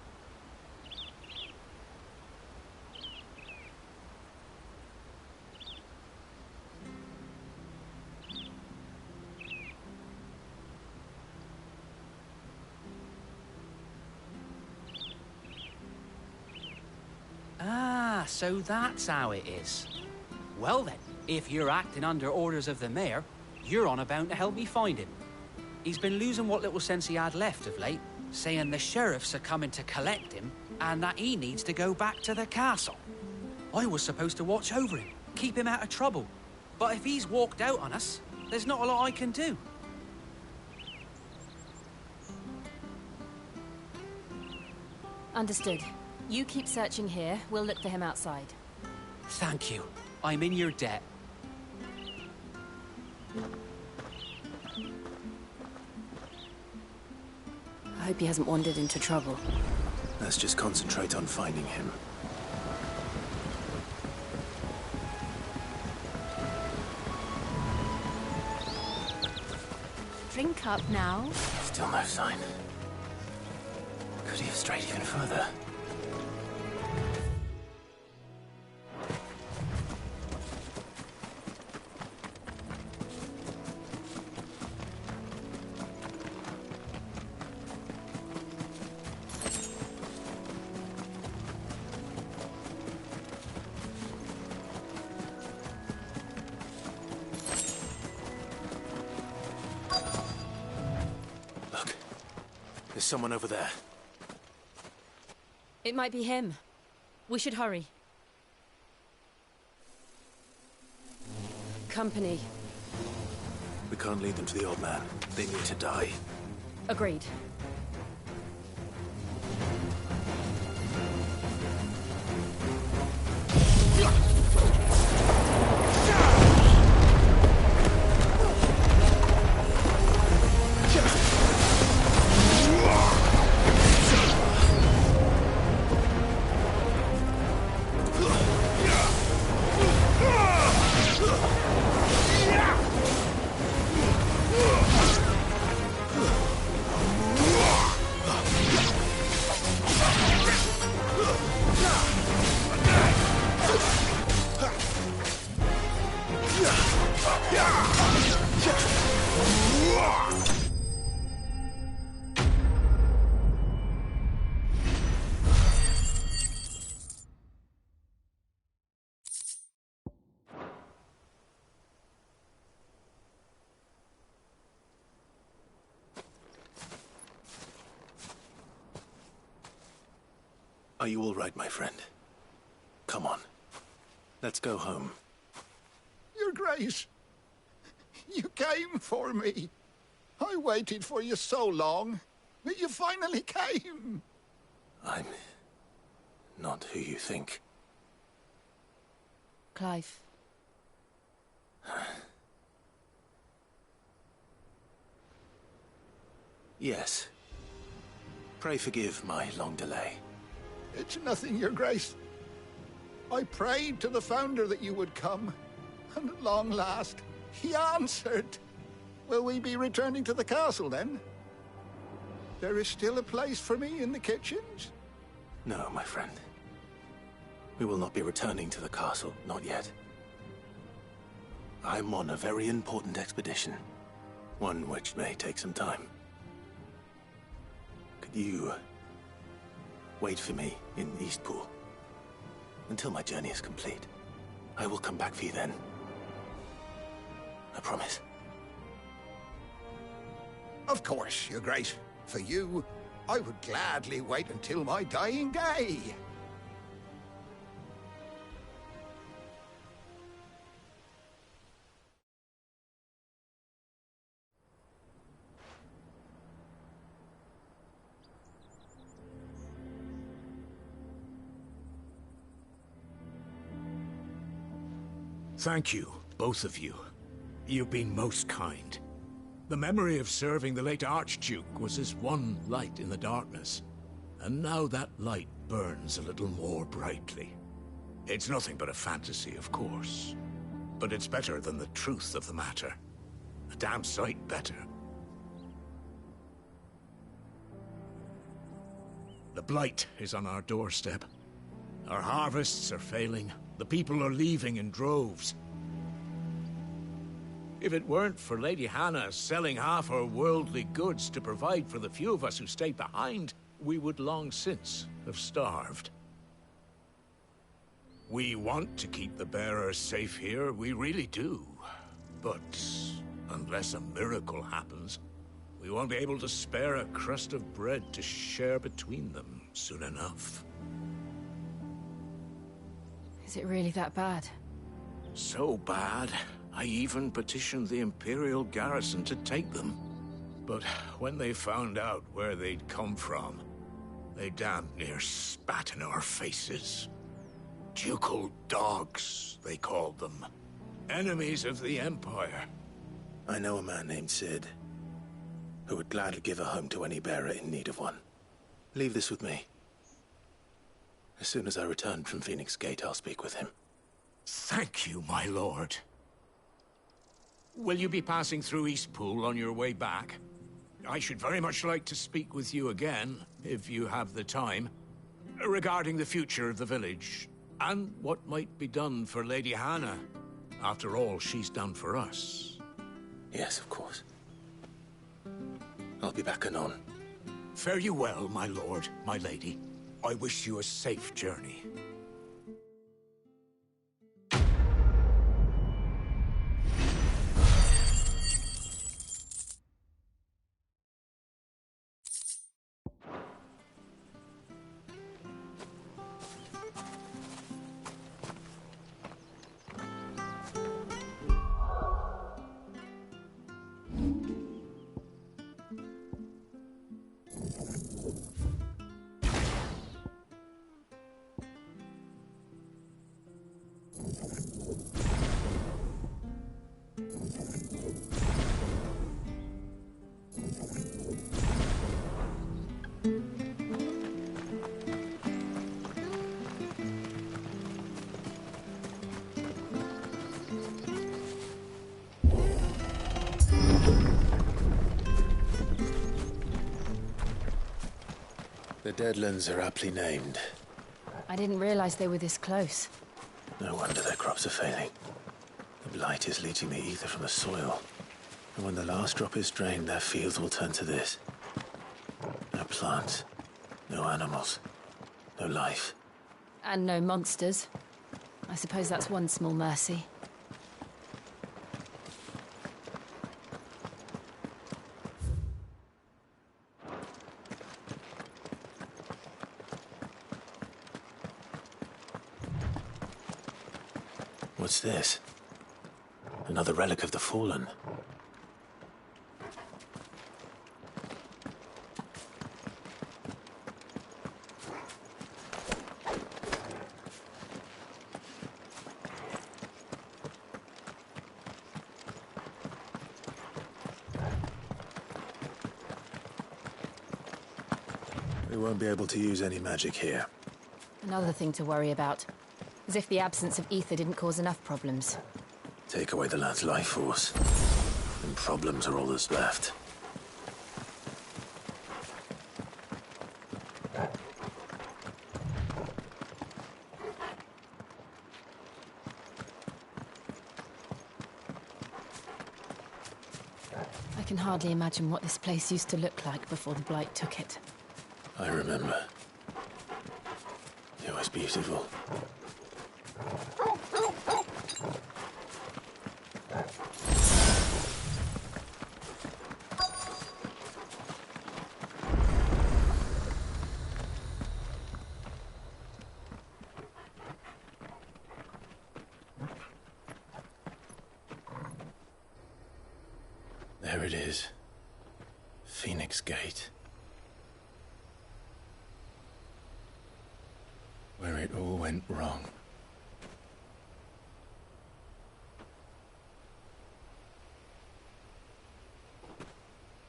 Ah, so that's how it is. Well then, if you're acting under orders of the mayor, you're on about to help me find him. He's been losing what little sense he had left of late, saying the sheriffs are coming to collect him and that he needs to go back to the castle. I was supposed to watch over him, keep him out of trouble. But if he's walked out on us, there's not a lot I can do. Understood. You keep searching here, we'll look for him outside. Thank you. I'm in your debt. I hope he hasn't wandered into trouble. Let's just concentrate on finding him. Drink up now. Still no sign. Could he have strayed even further? There's someone over there. It might be him. We should hurry. Company. We can't lead them to the old man. They need to die. Agreed. Are you all right, my friend? Come on. Let's go home. Your Grace, you came for me. I waited for you so long, but you finally came. I'm not who you think. Clive. Yes, Pray forgive my long delay. It's nothing, Your Grace. I prayed to the Founder that you would come, and at long last, he answered. Will we be returning to the castle, then? There is still a place for me in the kitchens? No, my friend. We will not be returning to the castle, not yet. I'm on a very important expedition, one which may take some time. Could you wait for me in Eastpool until my journey is complete? I will come back for you then. I promise. Of course, Your Grace. For you, I would gladly wait until my dying day. Thank you, both of you. You've been most kind. The memory of serving the late Archduke was as one light in the darkness, and now that light burns a little more brightly. It's nothing but a fantasy, of course, but it's better than the truth of the matter. A damn sight better. The blight is on our doorstep. Our harvests are failing. The people are leaving in droves. If it weren't for Lady Hannah selling half her worldly goods to provide for the few of us who stayed behind, we would long since have starved. We want to keep the bearers safe here, we really do. But unless a miracle happens, we won't be able to spare a crust of bread to share between them soon enough. Is it really that bad? So bad, I even petitioned the Imperial garrison to take them. But when they found out where they'd come from, they damn near spat in our faces. Ducal dogs, they called them. Enemies of the Empire. I know a man named Sid, who would gladly give a home to any bearer in need of one. Leave this with me. As soon as I return from Phoenix Gate, I'll speak with him. Thank you, my lord. Will you be passing through Eastpool on your way back? I should very much like to speak with you again, if you have the time, regarding the future of the village, and what might be done for Lady Hannah. After all she's done for us. Yes, of course. I'll be back anon. Fare you well, my lord, my lady. I wish you a safe journey. The Deadlands are aptly named. I didn't realize they were this close. No wonder their crops are failing. The blight is leaching the ether from the soil. And when the last drop is drained, their fields will turn to this. No plants, no animals, no life. And no monsters. I suppose that's one small mercy. What's this? Another relic of the Fallen. We won't be able to use any magic here. Another thing to worry about. As if the absence of ether didn't cause enough problems. Take away the lad's life force, and problems are all that's left. I can hardly imagine what this place used to look like before the Blight took it. I remember. It was beautiful. There it is. Phoenix Gate. Where it all went wrong.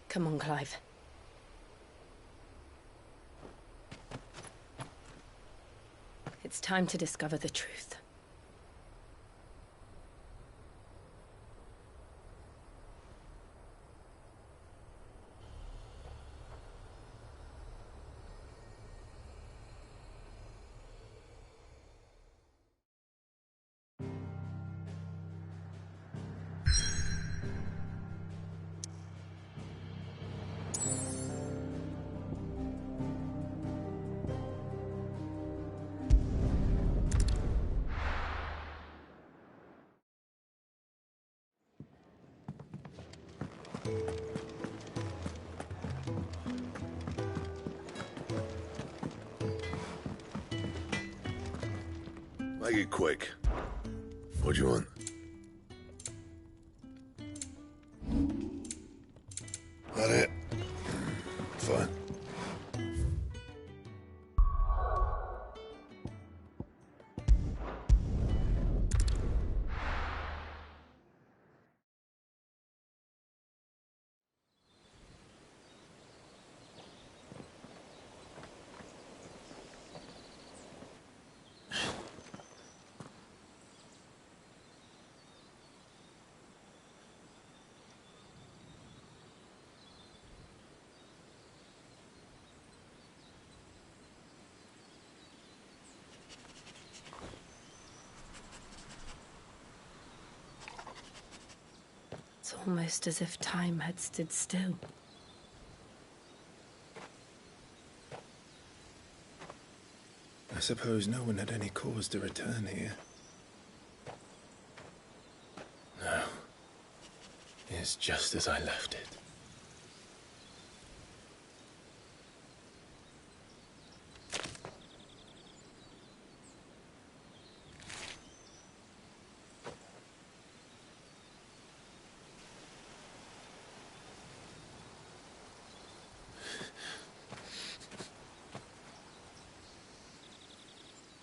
Come on, Clive. It's time to discover the truth. Make it quick. What do you want? That it? Fine. It's almost as if time had stood still. I suppose no one had any cause to return here. No. It's just as I left it.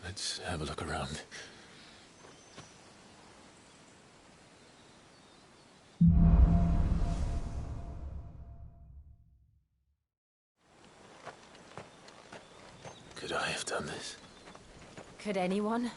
Let's have a look around. Could I have done this? Could anyone?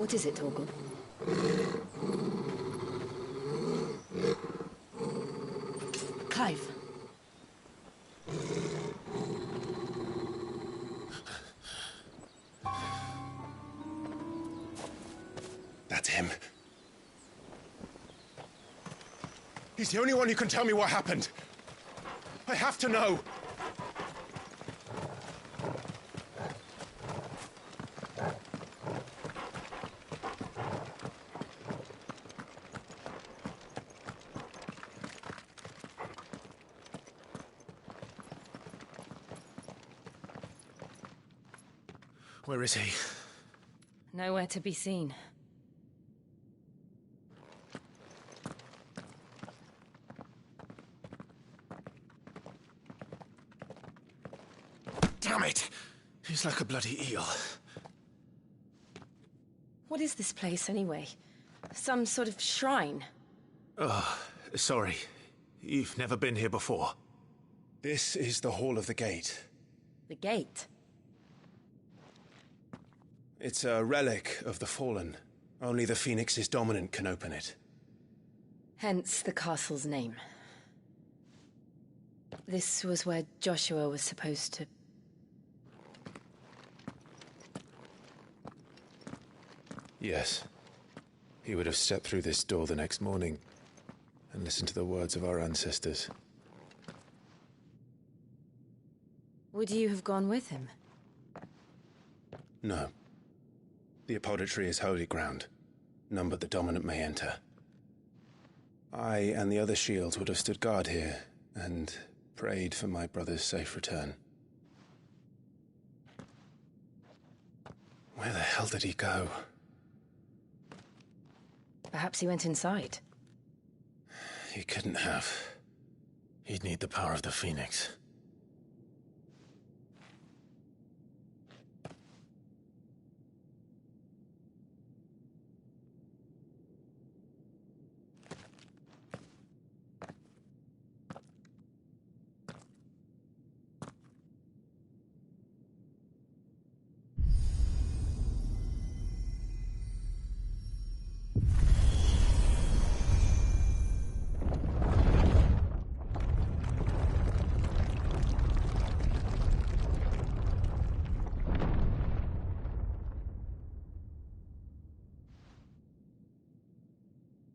What is it, Torgal? Clive. That's him. He's the only one who can tell me what happened. I have to know. Where is he? Nowhere to be seen. Damn it! He's like a bloody eel. What is this place, anyway? Some sort of shrine? Oh, sorry. You've never been here before. This is the Hall of the Gate. The gate? It's a relic of the Fallen. Only the Phoenix's dominant can open it. Hence the castle's name. This was where Joshua was supposed to... Yes. He would have stepped through this door the next morning and listened to the words of our ancestors. Would you have gone with him? No. The apodatory is holy ground. None but the dominant may enter. I and the other shields would have stood guard here and prayed for my brother's safe return. Where the hell did he go? Perhaps he went inside. He couldn't have. He'd need the power of the Phoenix.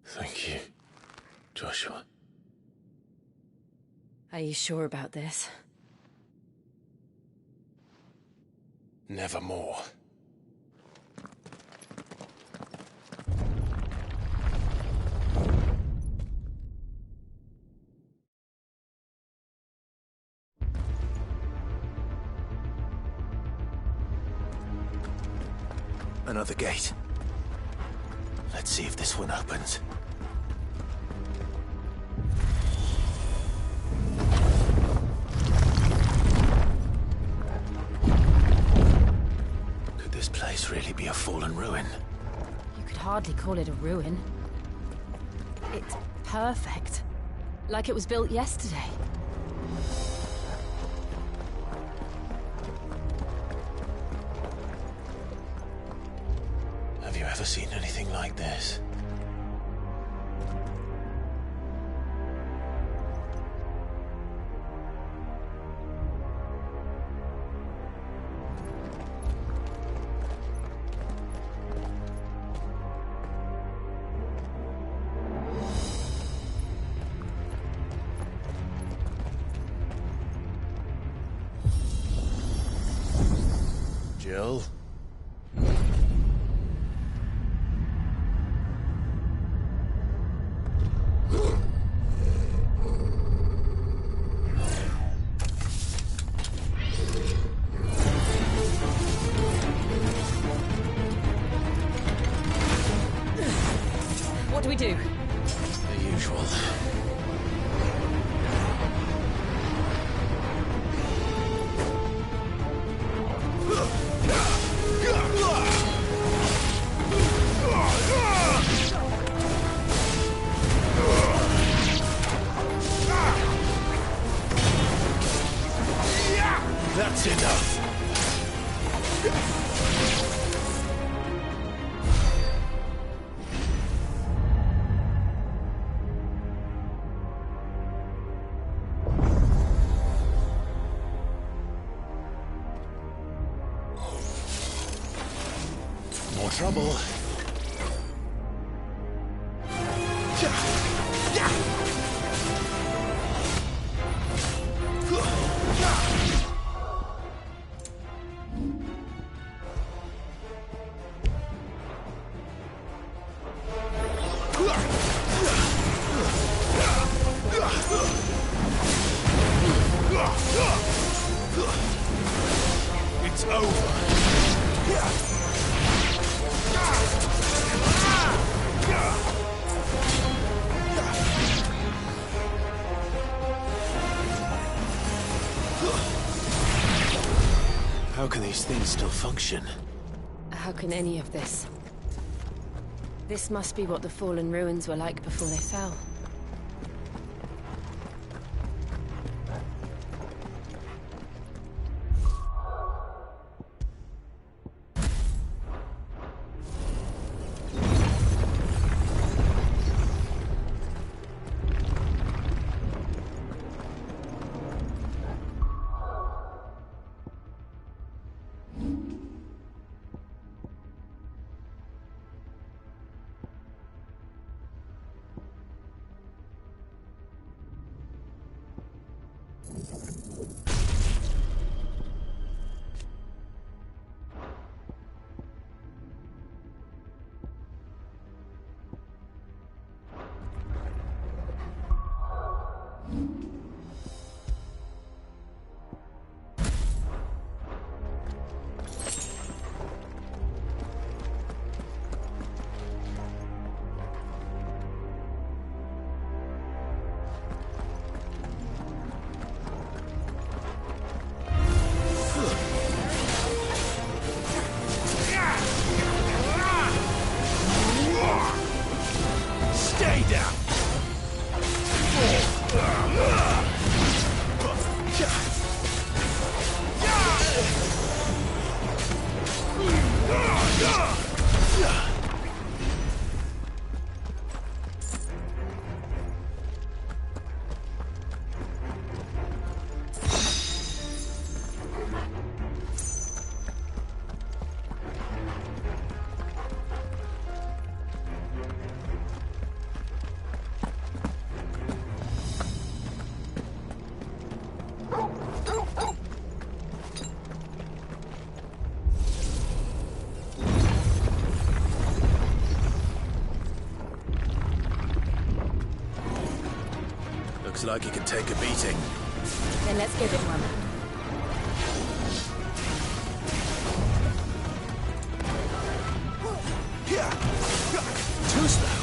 Thank you, Joshua. Are you sure about this? Nevermore. Another gate. Let's see if this one opens. Could this place really be a fallen ruin? You could hardly call it a ruin. It's perfect. Like it was built yesterday. Have you ever seen anything like this? Jill? What do we do? The usual. trouble. It's over. How can these things still function? How can any of this? This must be what the fallen ruins were like before they fell. Stay down. Looks like he can take a beating. Then let's give it one. Too slow.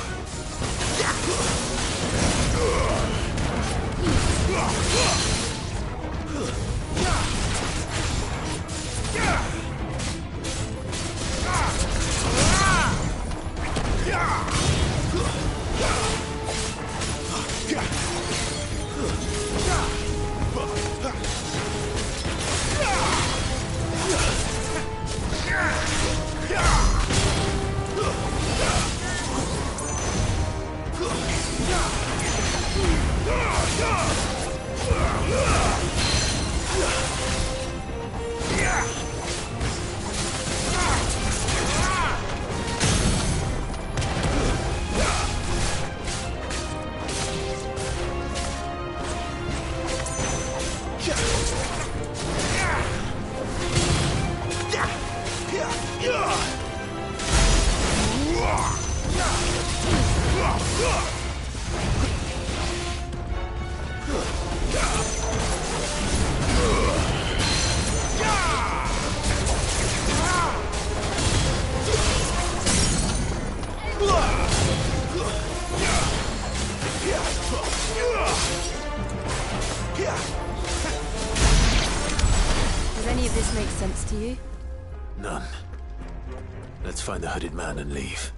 Does any of this make sense to you? None. Let's find the hooded man and leave.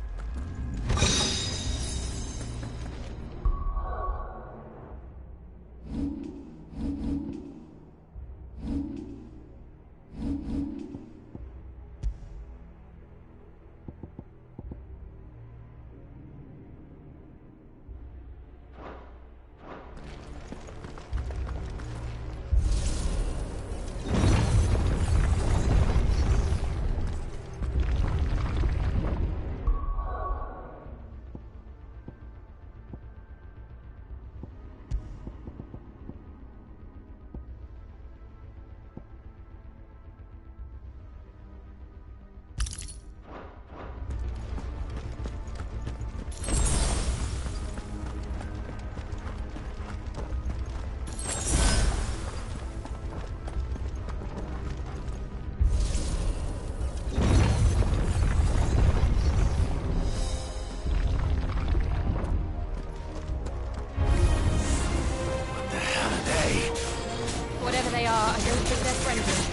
they are, I don't think they're friendly.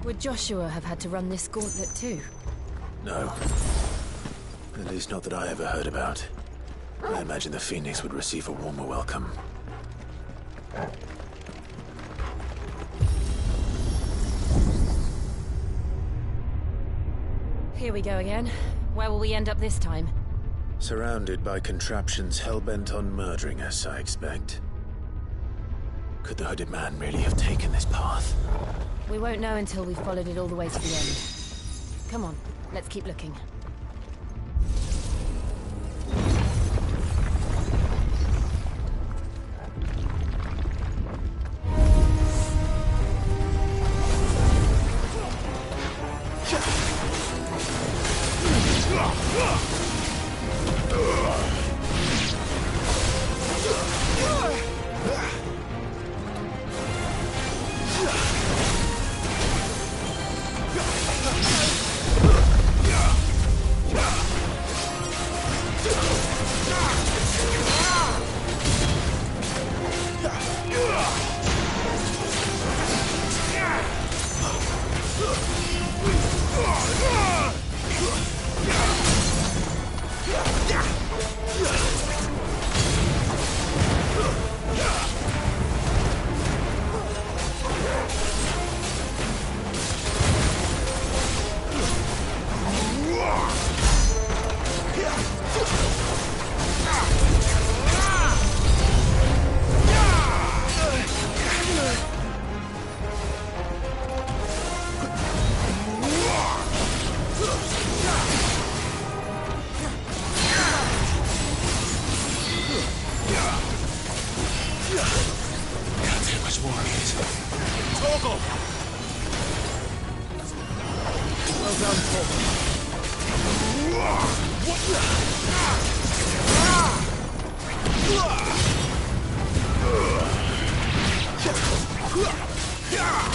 Would Joshua have had to run this gauntlet too? No. At least not that I ever heard about. I imagine the Phoenix would receive a warmer welcome. Here we go again. Where will we end up this time? Surrounded by contraptions hell-bent on murdering us, I expect. Could the hooded man really have taken this path? We won't know until we've followed it all the way to the end. Come on, let's keep looking. Yeah!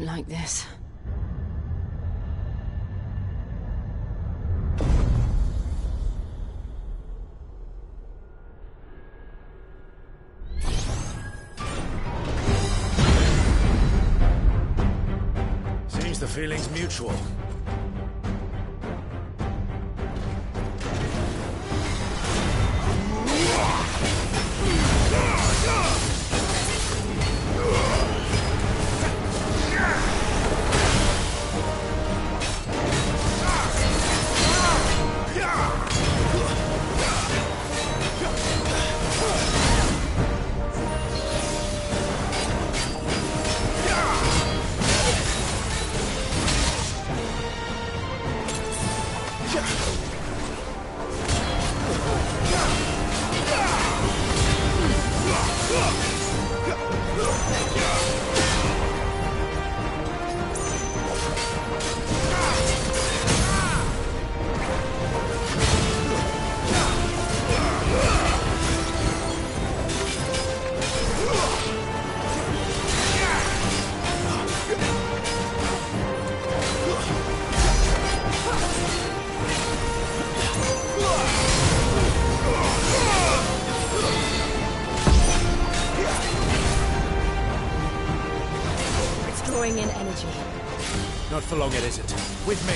like this. Seems the feeling's mutual. Drawing in energy. Not for long, it isn't. With me.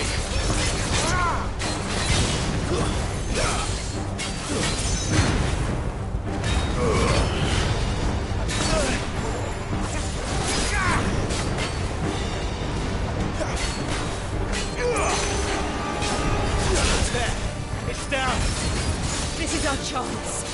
It's down. This is our chance.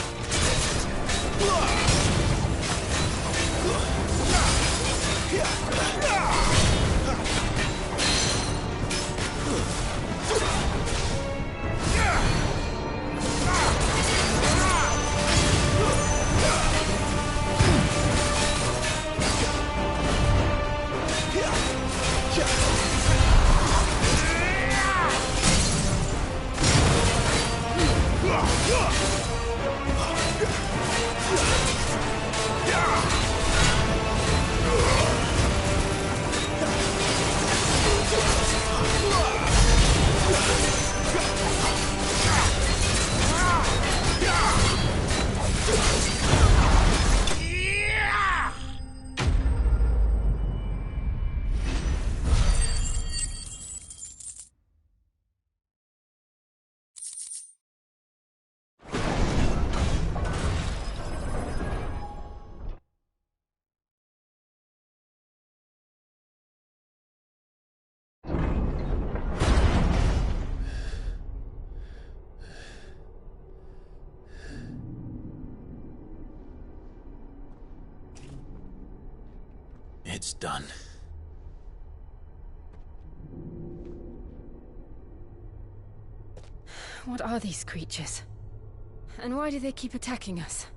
It's done. What are these creatures? And why do they keep attacking us?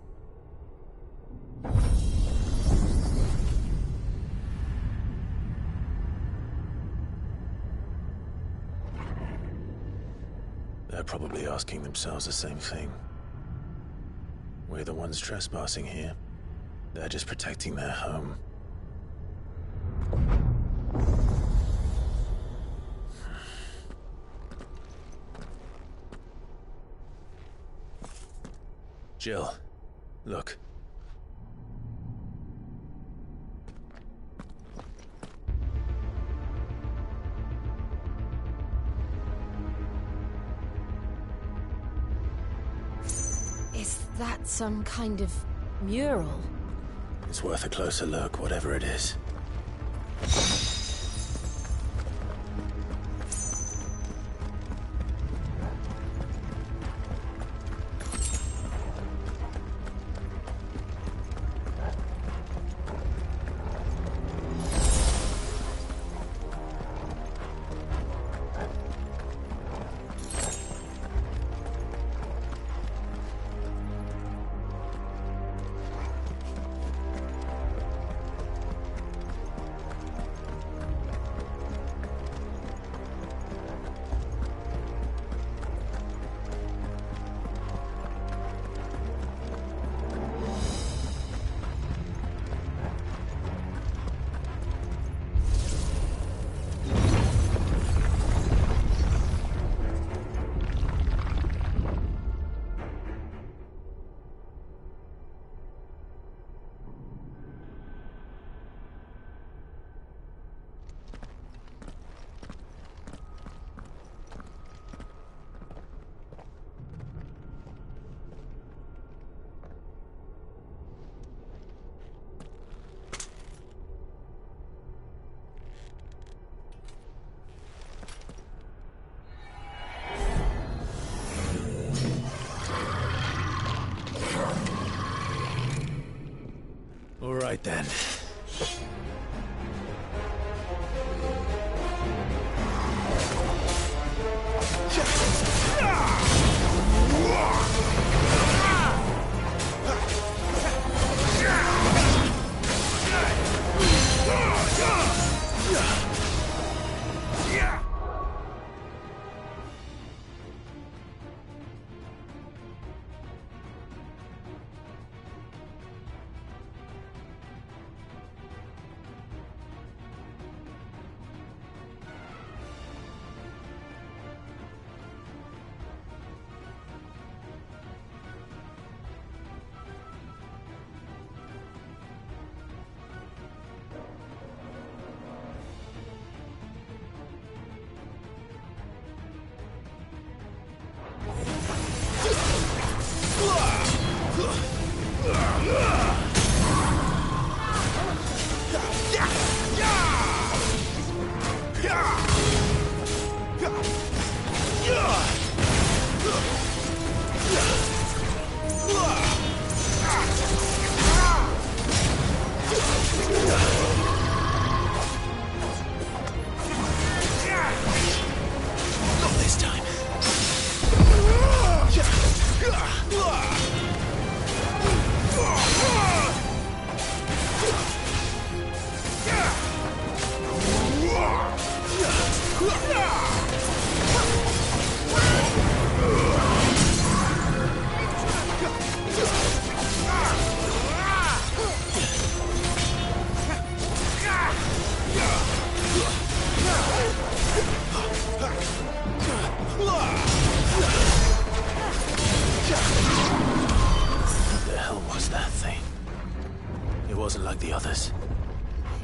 They're probably asking themselves the same thing. We're the ones trespassing here. They're just protecting their home. Jill, look. Is that some kind of mural? It's worth a closer look, whatever it is. right then.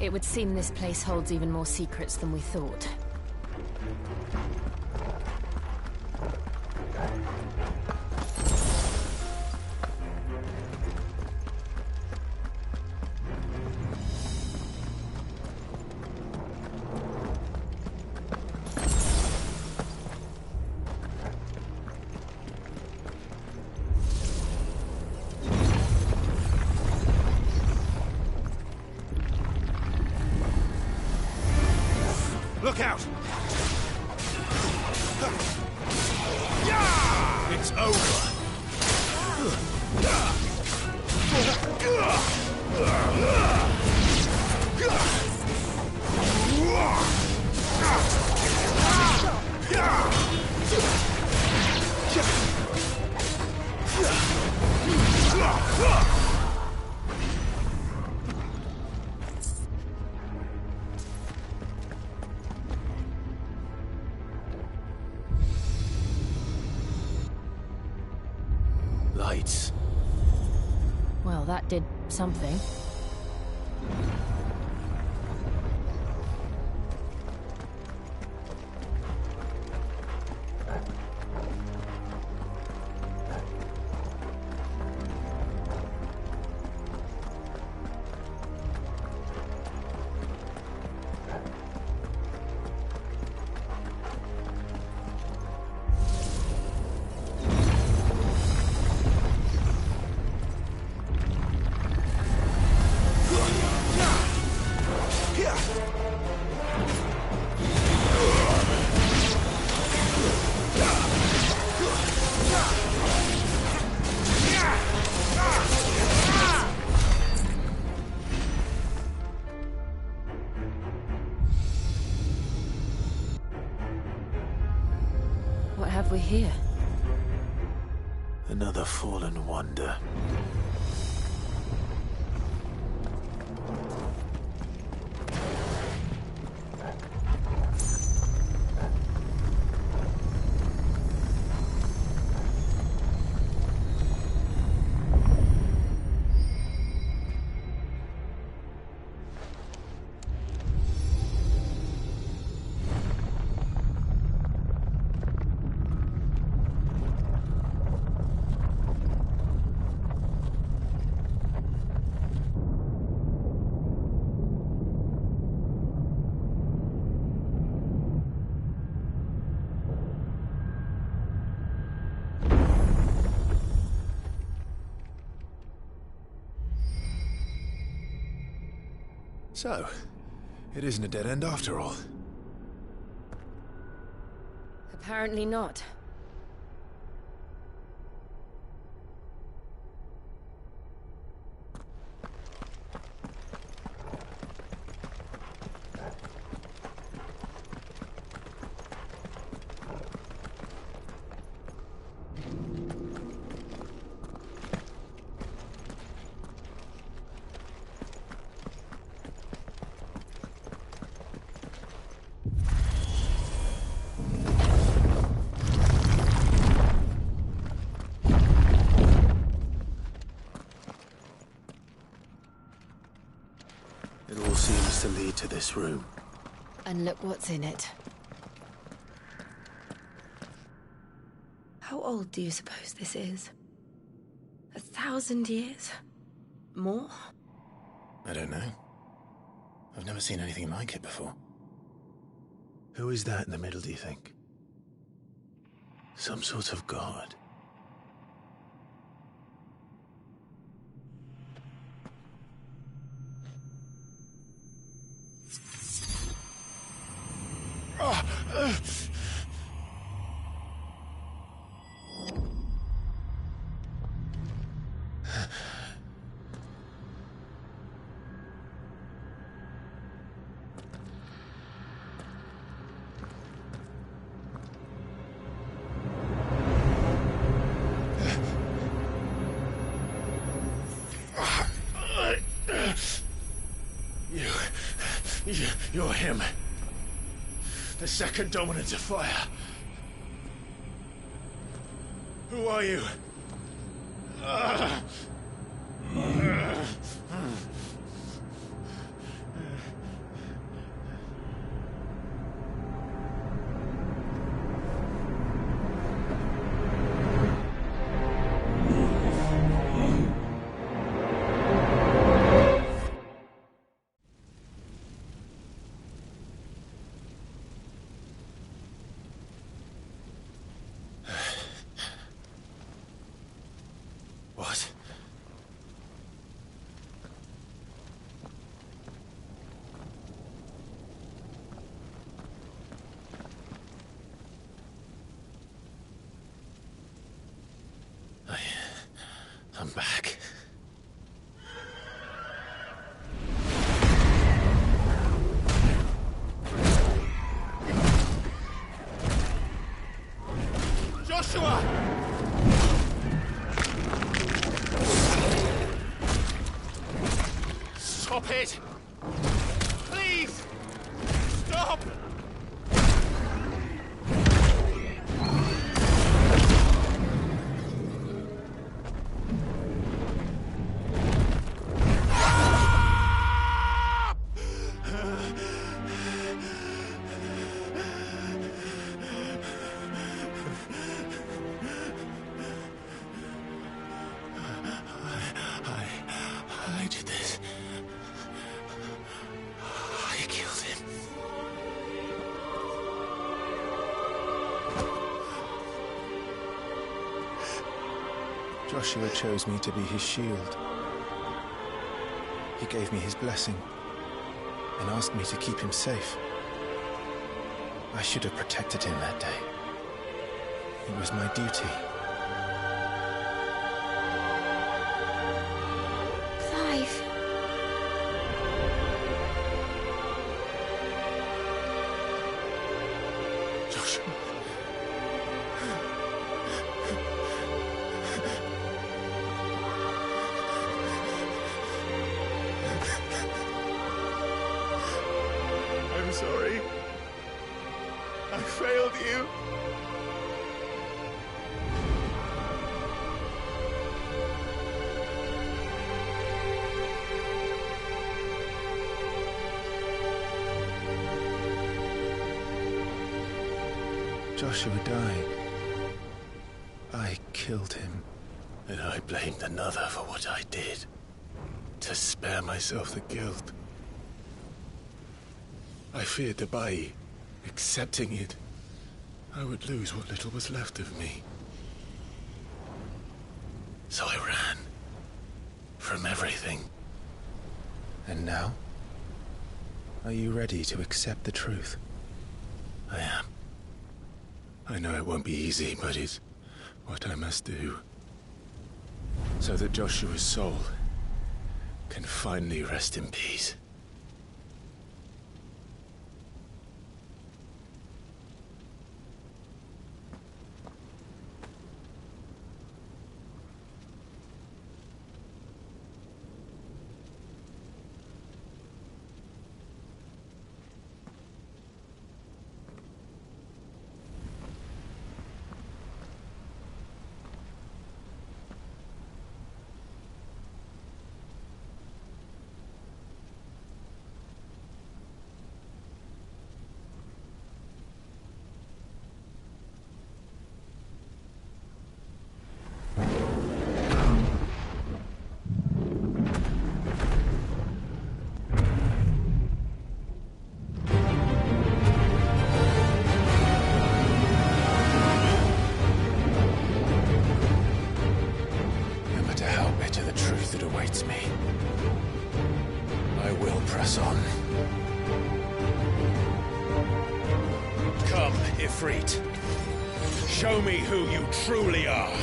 It would seem this place holds even more secrets than we thought. Look out! It's over. Lights. Well, that did something. What have we here? Another fallen wonder. So, it isn't a dead end after all. Apparently not. It all seems to lead to this room. And look what's in it. How old do you suppose this is? 1,000 years? More? I don't know. I've never seen anything like it before. Who is that in the middle, do you think? Some sort of god? You're him. The second dominant of fire. Who are you? What? I'm back. Joshua! Stop it! Please! Stop! I did this. I killed him. Joshua chose me to be his shield. He gave me his blessing and asked me to keep him safe. I should have protected him that day. It was my duty. Clive. Joshua. I'm sorry. I failed you. Joshua died. I killed him. And I blamed another for what I did. To spare myself the guilt. I feared that by accepting it, I would lose what little was left of me. So I ran. From everything. And now, Are you ready to accept the truth? I am. I know it won't be easy, but it's what I must do. So that Joshua's soul can finally rest in peace. Show me who you truly are.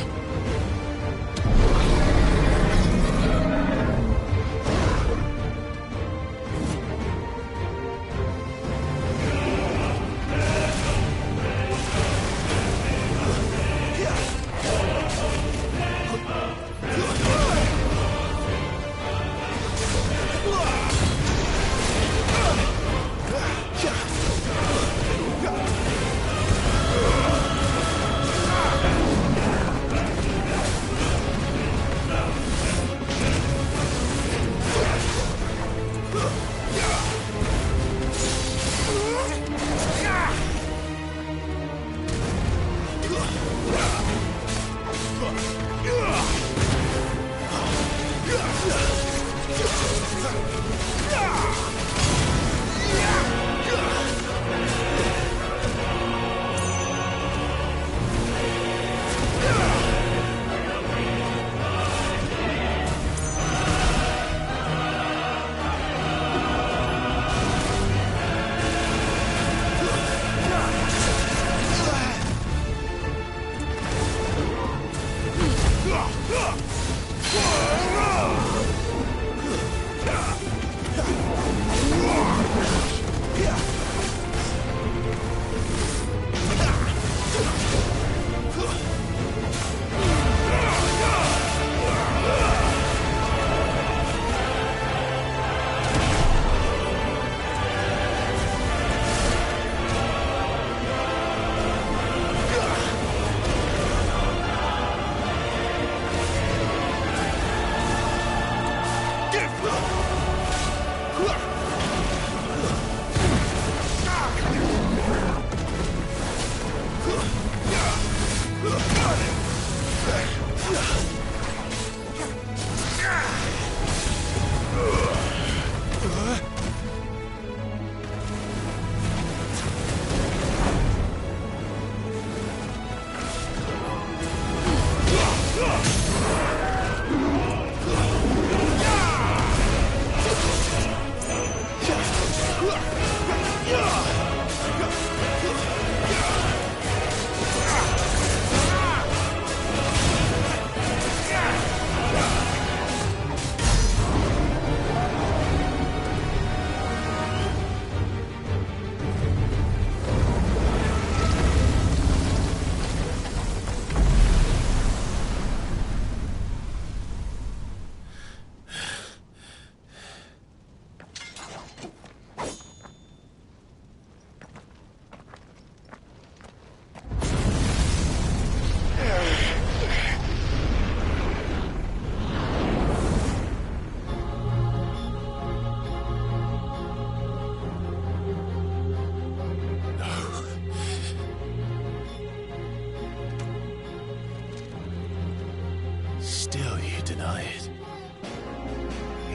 Still you deny it.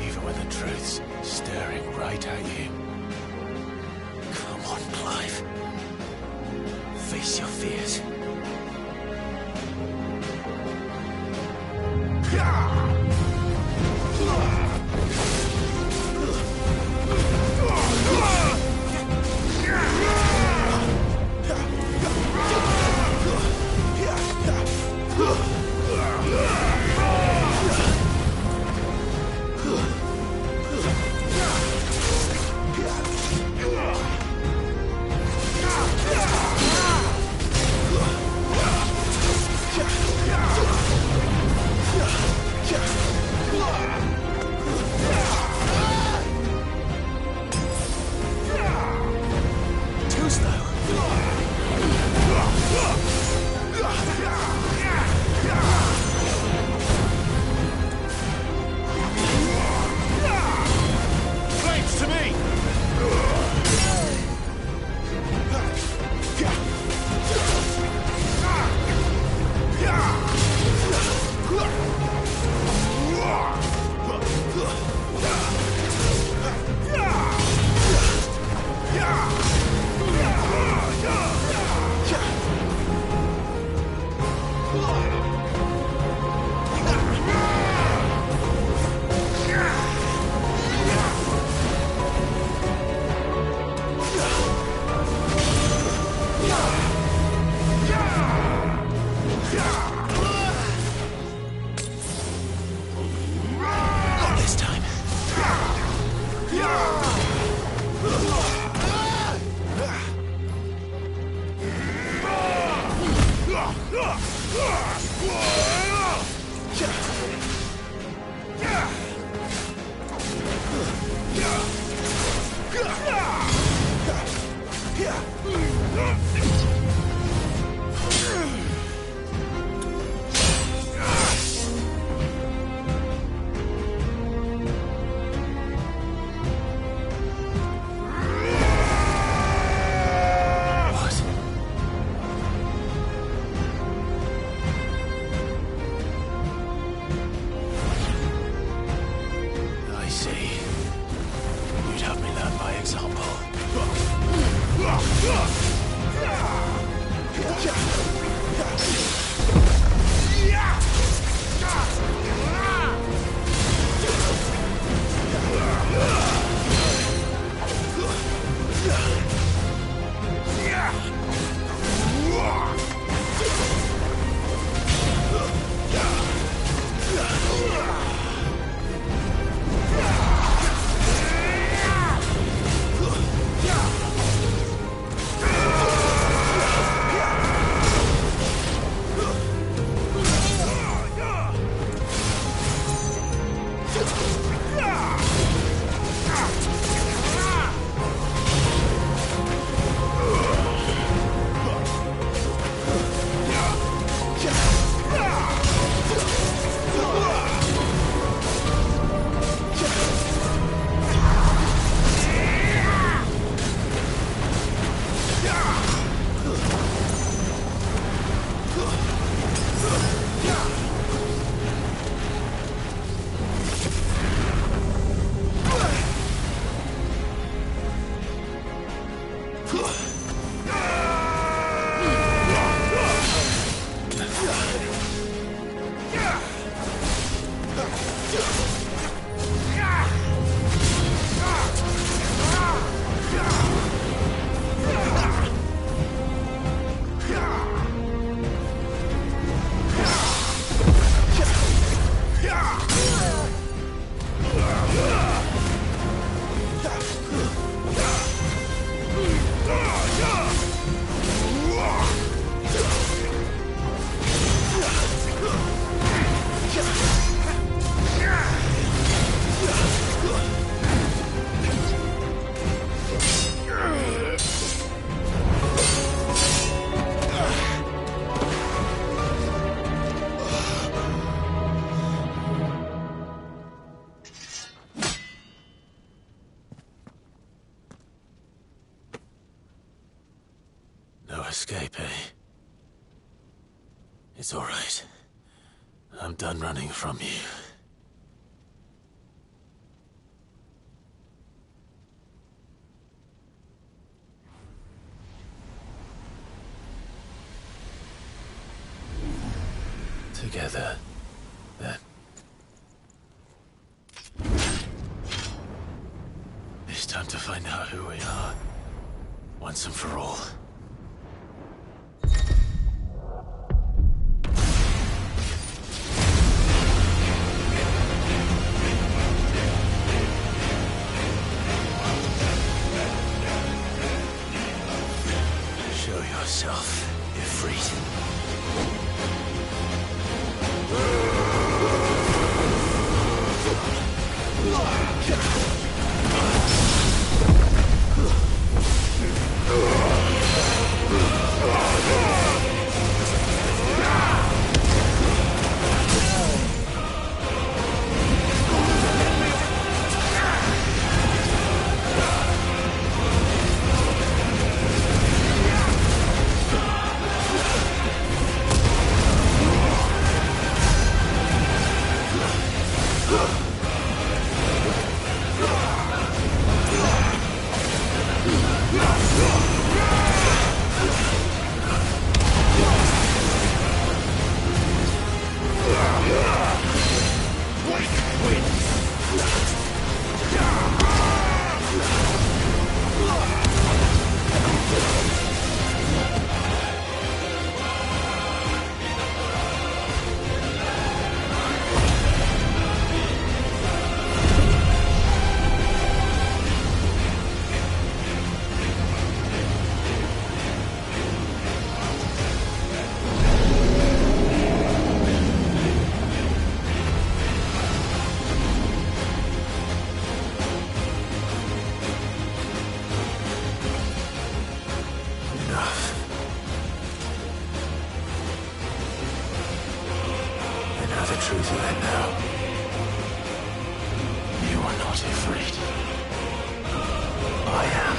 Even when the truth's staring right at you. Come on, Clive. Face your fears. Yeah! Escape, eh? It's all right. I'm done running from you. Together, then. It's time to find out who we are, once and for all. Show yourself, Ifrit. enough. I know the truth of it now. You are not afraid. I am.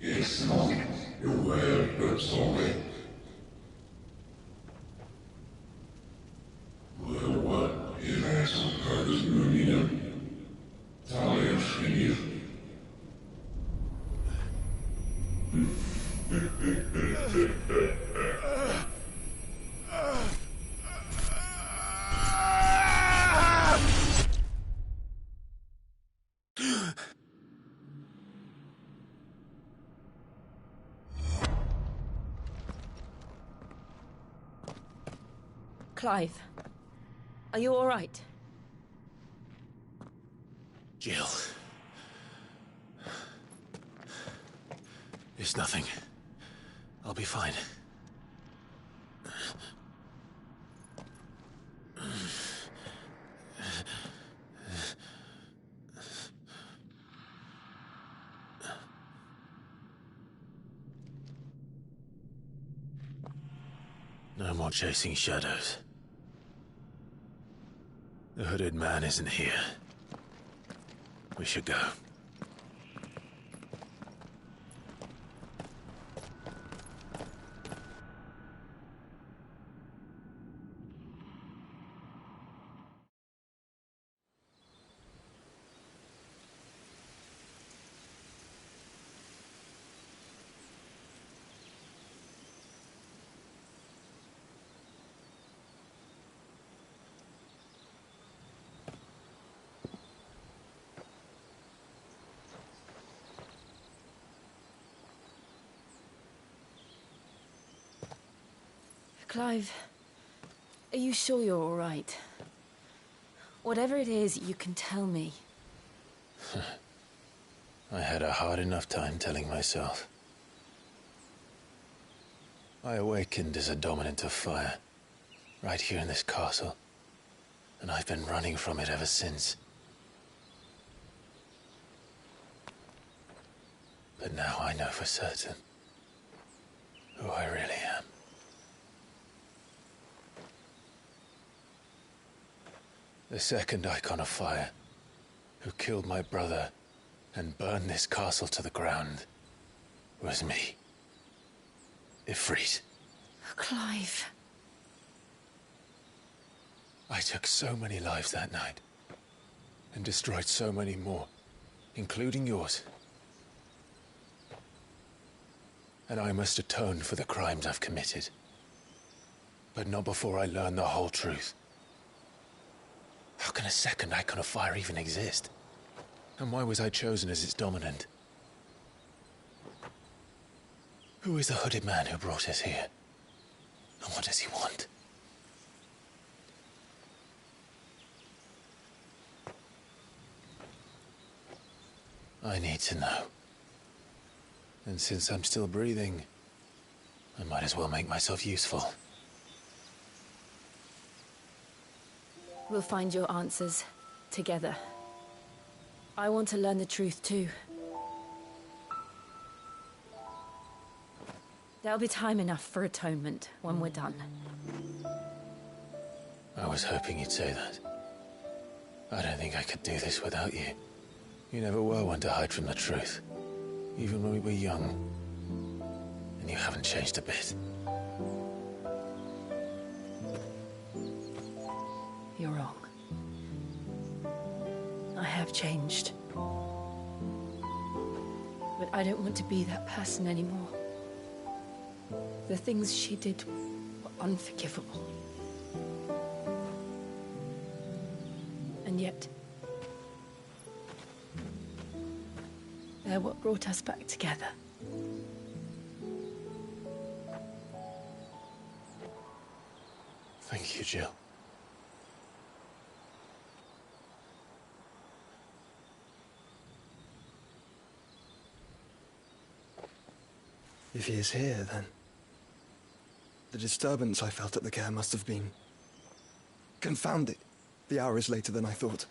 Yes, Monk. You're well, but sorry. Well, what? If Axel Carter's Mumina, Talia Shinir. Clive, are you all right? Jill. It's nothing. I'll be fine. No more chasing shadows. The hooded man isn't here. We should go. Clive, are you sure you're all right? Whatever it is, you can tell me. I had a hard enough time telling myself. I awakened as a dominant of fire, right here in this castle, and I've been running from it ever since. But now I know for certain who I really am. The second icon of fire, who killed my brother and burned this castle to the ground, was me. Ifrit. Clive. I took so many lives that night, and destroyed so many more, including yours. And I must atone for the crimes I've committed. But not before I learn the whole truth. How can a second icon of fire even exist? And why was I chosen as its dominant? Who is the hooded man who brought us here? And what does he want? I need to know. And since I'm still breathing, I might as well make myself useful. We'll find your answers together. I want to learn the truth too. There'll be time enough for atonement when we're done. I was hoping you'd say that. I don't think I could do this without you. You never were one to hide from the truth, even when we were young. And you haven't changed a bit. You're wrong. I have changed. But I don't want to be that person anymore. The things she did were unforgivable. And yet, they're what brought us back together. Thank you, Jill. If he is here, then the disturbance I felt at the care must have been confounded. The hour is later than I thought.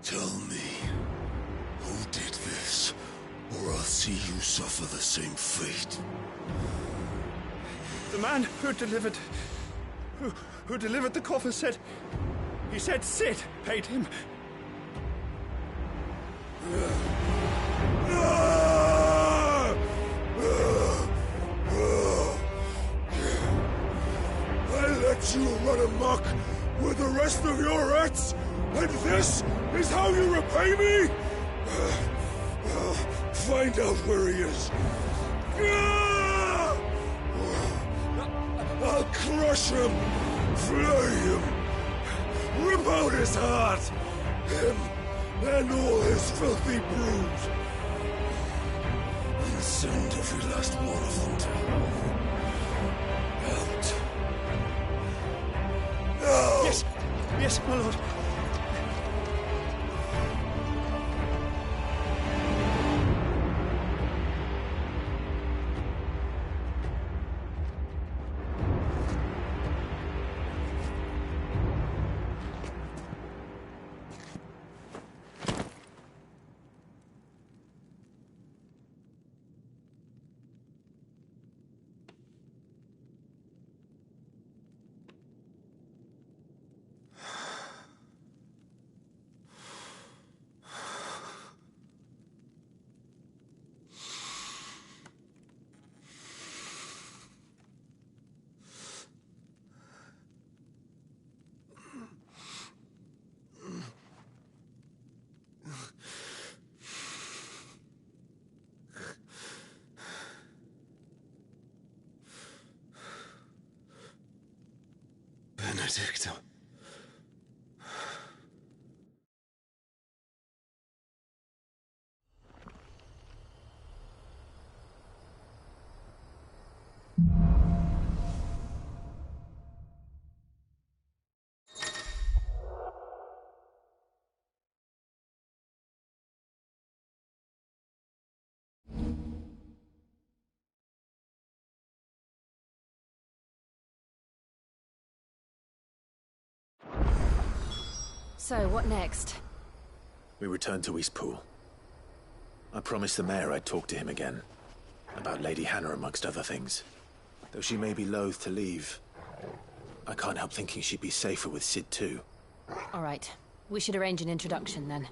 Tell me, who did this, or I'll see you suffer the same fate. The man who delivered the coffin said Sid paid him. I let you run amok with the rest of your rats, and this is how you repay me? Find out where he is. I'll crush him, flay him, rip out his heart, him and all his filthy brood, and send every last one of them to hell. Out. Now! Yes, my lord. Benedicta. So, what next? We return to Eastpool. I promised the mayor I'd talk to him again. About Lady Hannah, amongst other things. Though she may be loath to leave, I can't help thinking she'd be safer with Sid too. All right. We should arrange an introduction then.